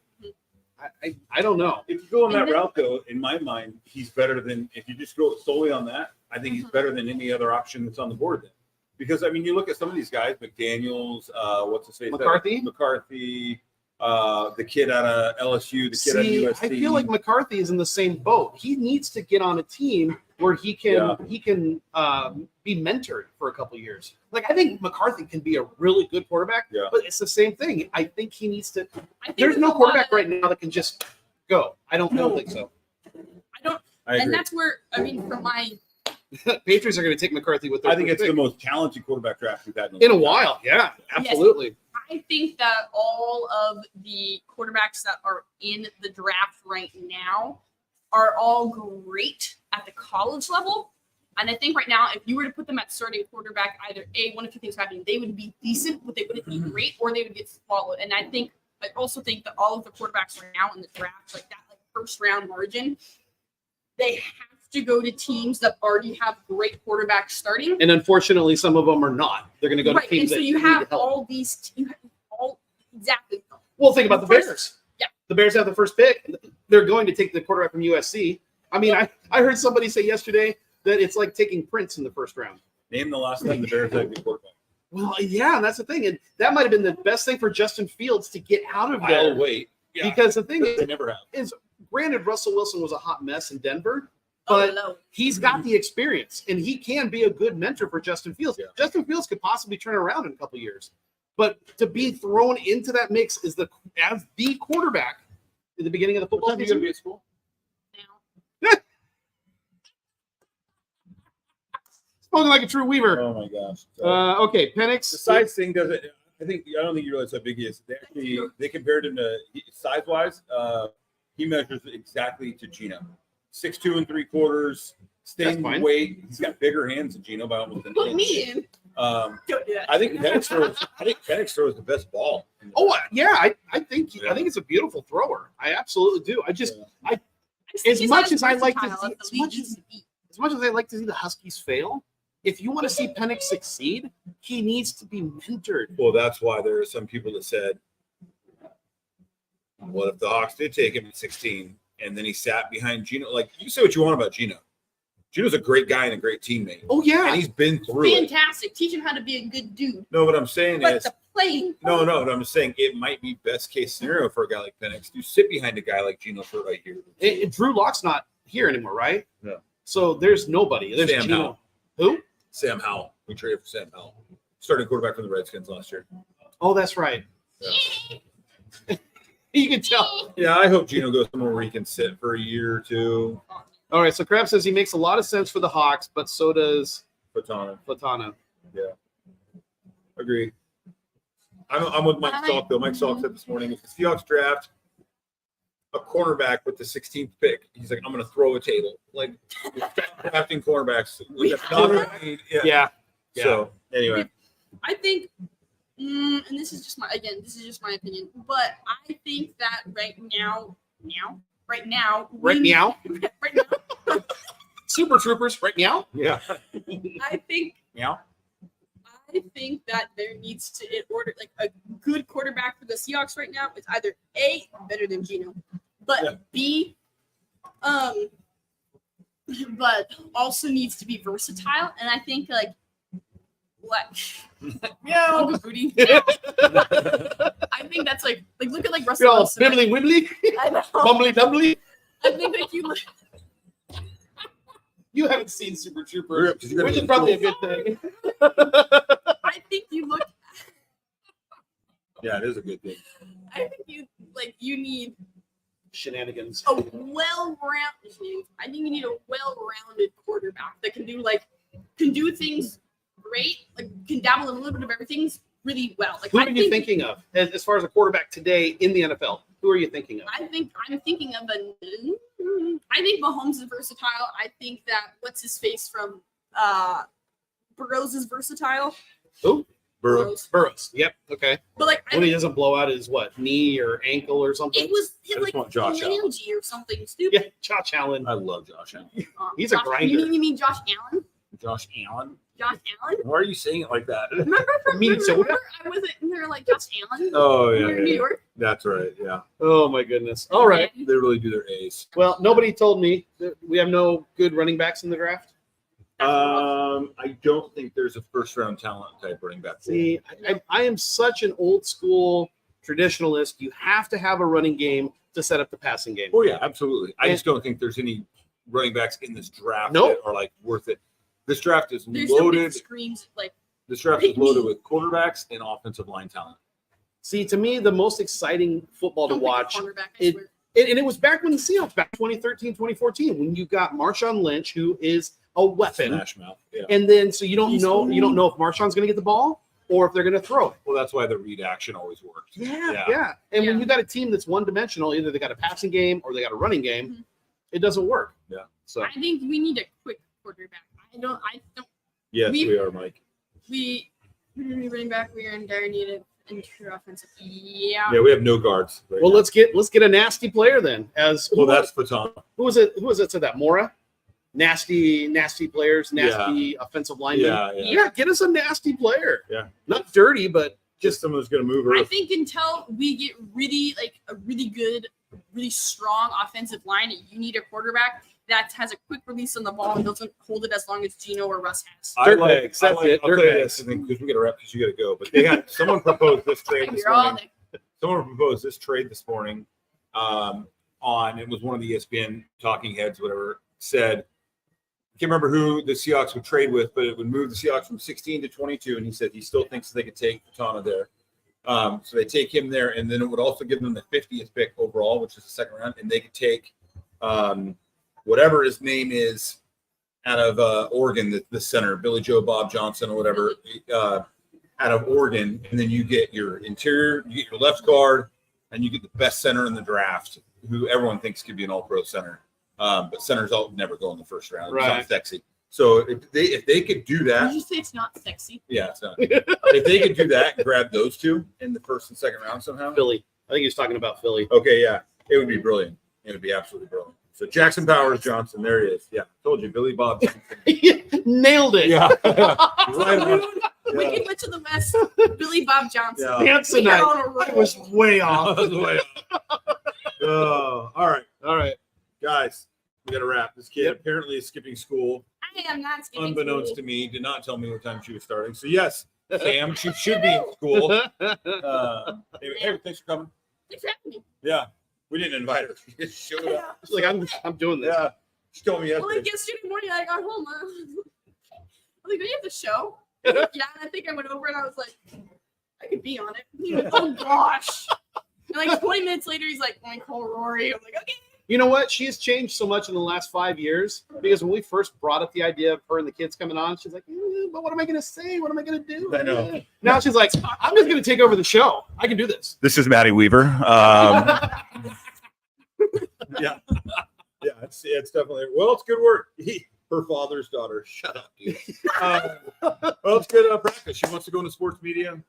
I don't know. If you go on that route, though, in my mind, he's better than if you just go solely on that. I think he's better than any other option that's on the board. Then, because I mean, you look at some of these guys, McDaniels, what's his face, McCarthy, the kid out of LSU, the kid out of USC. I feel like McCarthy is in the same boat. He needs to get on a team where he can be mentored for a couple of years. Like I think McCarthy can be a really good quarterback, but it's the same thing. I think he needs to. There's no quarterback right now that can just go. I don't think so. I don't. And that's where from my. Patriots are going to take McCarthy with their I think it's pick. the most talented quarterback draft we've had in a while. Yeah, absolutely. Yes. I think that all of the quarterbacks that are in the draft right now are all great at the college level, And I think right now, if you were to put them at starting quarterback, either one of two things happening: they would be decent, but they wouldn't be great, or they would get swallowed. And I also think that all of the quarterbacks right now in the draft, like that, like first round margin, they have to go to teams that already have great quarterbacks starting. And unfortunately, some of them are not. They're going to go to teams and so that you need have help. all these. You have all exactly. Well, think about the Bears. Yeah. The Bears have the first pick. They're going to take the quarterback from USC. I mean, I heard somebody say yesterday that it's like taking Prince in the first round. Name the last time the Bears had a good quarterback. Well, yeah, that's the thing. And that might have been the best thing for Justin Fields to get out of there. I'll wait. Yeah. Because the thing They never have. is, granted, Russell Wilson was a hot mess in Denver, but he's got the experience, and he can be a good mentor for Justin Fields. Yeah. Justin Fields could possibly turn around in a couple of years. But to be thrown into that mix as the quarterback at the beginning of the football What time are you season. going to be at school? Spoken like a true Weaver. Oh my gosh. Okay, Penix. The size thing doesn't. I don't think you realize how big he is. They compared him to size wise. He measures exactly to Gino. 6'2 3/4. Staying fine. weight. He's got bigger hands than Gino by almost an Put inch. me in. Don't do that. I think Penix throws the best ball. Oh yeah, I think it's a beautiful thrower. I absolutely do. I just as much as I like to see, as much as I like to see the Huskies fail, if you want to see Penix succeed, he needs to be mentored. Well, that's why there are some people that said, "What if the Hawks did take him at 16 and then he sat behind Gino?" Like, you say what you want about Gino. Gino's a great guy and a great teammate. Oh yeah, and he's been through it. Fantastic. Teach him how to be a good dude. No, what I'm saying But is, the play. no. What I'm saying, it might be best case scenario for a guy like Penix to sit behind a guy like Gino for right here. Drew Lock's not here anymore, right? No. So there's nobody. There's Sam Gino. Howell. Who? Sam Howell. We traded for Sam Howell. Starting quarterback for the Redskins last year. Oh, that's right. Yeah. You can tell. Yeah, I hope Gino goes somewhere where he can sit for a year or two. All right, so Crab says he makes a lot of sense for the Hawks, but so does Platana. Yeah. Agreed. I'm with Mike Salk, though. Mike Salk said this morning, if the Seahawks draft a cornerback with the 16th pick, he's like, I'm going to throw a table. Like, drafting cornerbacks. Yeah. So, anyway. I think, and this is just my opinion, but I think that right now, Super Troopers, right now? Yeah. I think that there needs to, in order, like a good quarterback for the Seahawks right now is either A, better than Gino, but B, but also needs to be versatile. And I think Uncle Booty. I think that's like look at Russell Wilson. Bibbly Wibbly? I know. Bumbly Dumbly? I think you look. You haven't seen Super Troopers, Which is probably a good thing. I think you look. Yeah, it is a good thing. I think you need Shenanigans. a well-rounded. I think you need a well-rounded quarterback that can do things great, can dabble in a little bit of everything really well. Who are you thinking of as far as a quarterback today in the NFL? Who are you thinking of? I'm thinking of I think Mahomes is versatile. I think that what's his face from Burrows is versatile. Who? Burrows. Yep. Okay. But when he doesn't blow out his knee or ankle or something. It was Josh Allen. phalange or something stupid. Yeah, Josh Allen. I love Josh Allen. He's a grinder. You mean Josh Allen? Josh Allen? Josh Allen? Why are you saying it like that? Remember I wasn't there like Josh Allen? Oh, yeah. We were in New York. That's right. Yeah. Oh, my goodness. All right. They really do their A's. Well, nobody told me that we have no good running backs in the draft. I don't think there's a first-round talent type running back. See, I am such an old school traditionalist. You have to have a running game to set up the passing game. Oh, yeah, absolutely. I just don't think there's any running backs in this draft Nope. that are worth it. This draft is There's loaded. Screams This draft is loaded with quarterbacks and offensive line talent. See, to me, the most exciting football to watch, I and swear. it was back when the Seahawks, back 2013, 2014, when you got Marshawn Lynch, who is a weapon. Smash mouth. Yeah. And then, so you don't know if Marshawn's going to get the ball or if they're going to throw it. Well, that's why the read action always worked. Yeah. And when you got a team that's one-dimensional, either they got a passing game or they got a running game, it doesn't work. Yeah. So I think we need a quick quarterback. I I don't. Yes, we are, Mike. We running back. We are in dire need of interior offensive. Yeah. Yeah, we have no guards. Right Well, now. let's get a nasty player then. That's Fatana. Who was it? Who was it? Said that Mora. Nasty players, nasty offensive linemen. Yeah, get us a nasty player. Yeah, not dirty, but just someone who's going to move her. I think until we get really a really good, really strong offensive line, you need a quarterback that has a quick release on the ball and doesn't hold it as long as Gino or Russ has. I'll tell you this, because we got to wrap because you got to go. But they had someone proposed this trade this morning. Someone proposed this trade this morning. It was one of the ESPN talking heads, whatever, said. I can't remember who the Seahawks would trade with, but it would move the Seahawks from 16 to 22, and he said he still thinks they could take Fatana there. So they take him there, and then it would also give them the 50th pick overall, which is the second round, and they could take whatever his name is out of Oregon, the center, Billy Joe Bob Johnson or whatever, out of Oregon, and then you get your interior, you get your left guard, and you get the best center in the draft, who everyone thinks could be an all-pro center. But centers all never go in the first round. It's not sexy. So if they could do that, Did you say it's not sexy? Yeah, it's not. If they could do that and grab those two in the first and second round somehow. Philly. I think he was talking about Philly. Okay, yeah. It would be brilliant. It would be absolutely brilliant. So Jackson Powers Johnson, there he is. Yeah, told you, Billy Bob Johnson. Nailed it. Yeah. We can went to the West. Billy Bob Johnson. Yeah. I was way off. All right. Guys, we got to wrap. This kid apparently is skipping school. I am not skipping Unbeknownst school. to me, did not tell me what time she was starting. So yes, Sam, she should be in school. Hey, thanks for coming. Thanks for having me. Yeah, we didn't invite her. She just showed up. She's like, I'm doing this. Yeah, she told me yesterday. Well, like yesterday morning, I got home. I was like, "Do you have the show?" Yeah, and I think I went over and I was like, "I could be on it." He was like, "Oh gosh!" And like 20 minutes later, he's like, "Let me call Rory." I'm like, "Okay." You know what? She's changed so much in the last 5 years because when we first brought up the idea of her and the kids coming on, she's like, but what am I going to say? What am I going to do? I know. Now she's like, I'm just going to take over the show. I can do this. This is Maddie Weaver. Yeah, it's definitely. Well, it's good work. Her father's daughter. Shut up, dude. Well, it's good practice. She wants to go into sports media.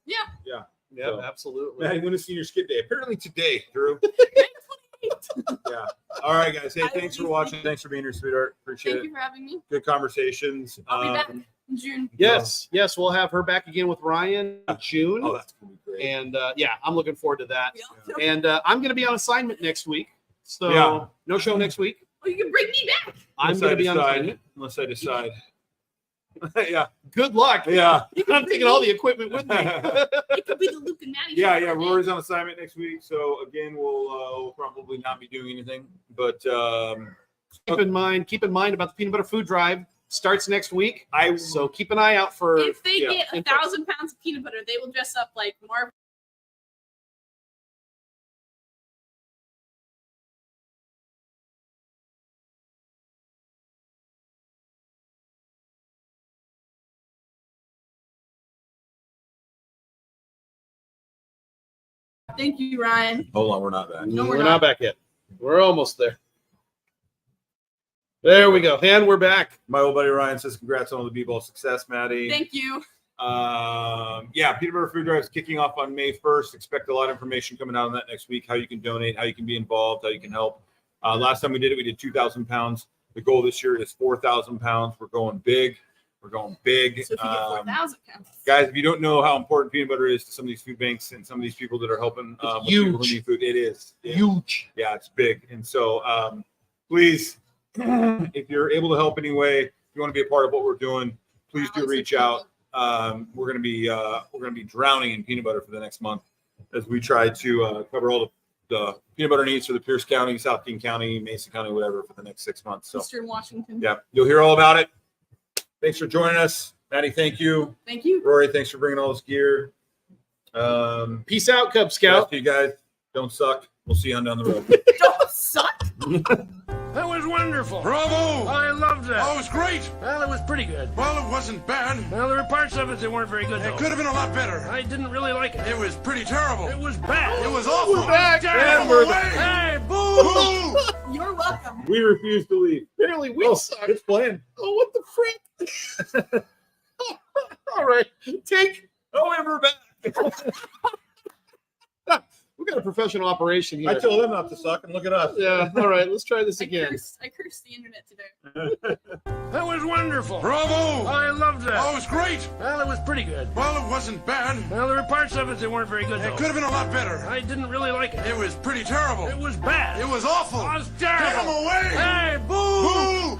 Yeah. Yeah, So, absolutely. Maddie, when is senior skip day? Apparently today, Drew. Yeah. All right, guys. Hey, thanks for watching. Thanks for being here, sweetheart. Appreciate Thank it. you for having me. Good conversations. I'll be back in June. Yes, we'll have her back again with Ryan in June. Oh, that's gonna be great. And I'm looking forward to that. Yeah. And I'm going to be on assignment next week. So Yeah. no show next week. Oh, you can bring me back. I'm going to be on assignment. Unless I decide. Yeah. Good luck. Yeah. I'm taking all the equipment with me. It could be the Luke and Maddie. Yeah. show. Rory's on assignment next week, so again, we'll probably not be doing anything. But keep in mind about the peanut butter food drive. Starts next week. So keep an eye out for. If they get 1,000 pounds of peanut butter, they will dress up like Marvel. Thank you, Ryan. Hold on, we're not back. No, we're not back yet. We're almost there. There we go. And we're back. My old buddy Ryan says congrats on all the B-ball success, Maddie. Thank you. Yeah, Peanut Butter Food Drive is kicking off on May 1st. Expect a lot of information coming out on that next week, how you can donate, how you can be involved, how you can help. Last time we did it, we did 2,000 pounds. The goal this year is 4,000 pounds. We're going big. We're going big. So if you get 4,000 pounds. Guys, if you don't know how important peanut butter is to some of these food banks and some of these people that are helping with people who need food, it is. Huge. Yeah, it's big. And so please, if you're able to help anyway, if you want to be a part of what we're doing, please do reach out. We're gonna be drowning in peanut butter for the next month as we try to cover all the peanut butter needs for the Pierce County, South King County, Mason County, whatever, for the next 6 months. So Eastern Washington. yeah, you'll hear all about it. Thanks for joining us, Maddie. Thank you. Thank you, Rory. Thanks for bringing all this gear. Peace out, Cub Scout. You guys don't suck. We'll see you on down the road. Don't suck. That was wonderful. Bravo! I loved that. Oh, it was great. Well, it was pretty good. Well, it wasn't bad. Well, there were parts of it that weren't very good, though. It could have been a lot better. I didn't really like it. It was pretty terrible. It was bad. It was awful. We're back. And we're Hey, boo! Boo! You're welcome. We refuse to leave. Apparently we suck. It's playing. Oh, what the frick? All right, take. Oh, and we're back. We got a professional operation here. I told them not to suck, and look at us. Yeah. All right, let's try this I again. cursed the internet today. That was wonderful. Bravo! I loved that. Oh, it was great. Well, it was pretty good. Well, it wasn't bad. Well, there were parts of it that weren't very good, It though. could have been a lot better. I didn't really like it. It was pretty terrible. It was bad. It was awful. It was Get terrible. him away! Hey, boo! Boo!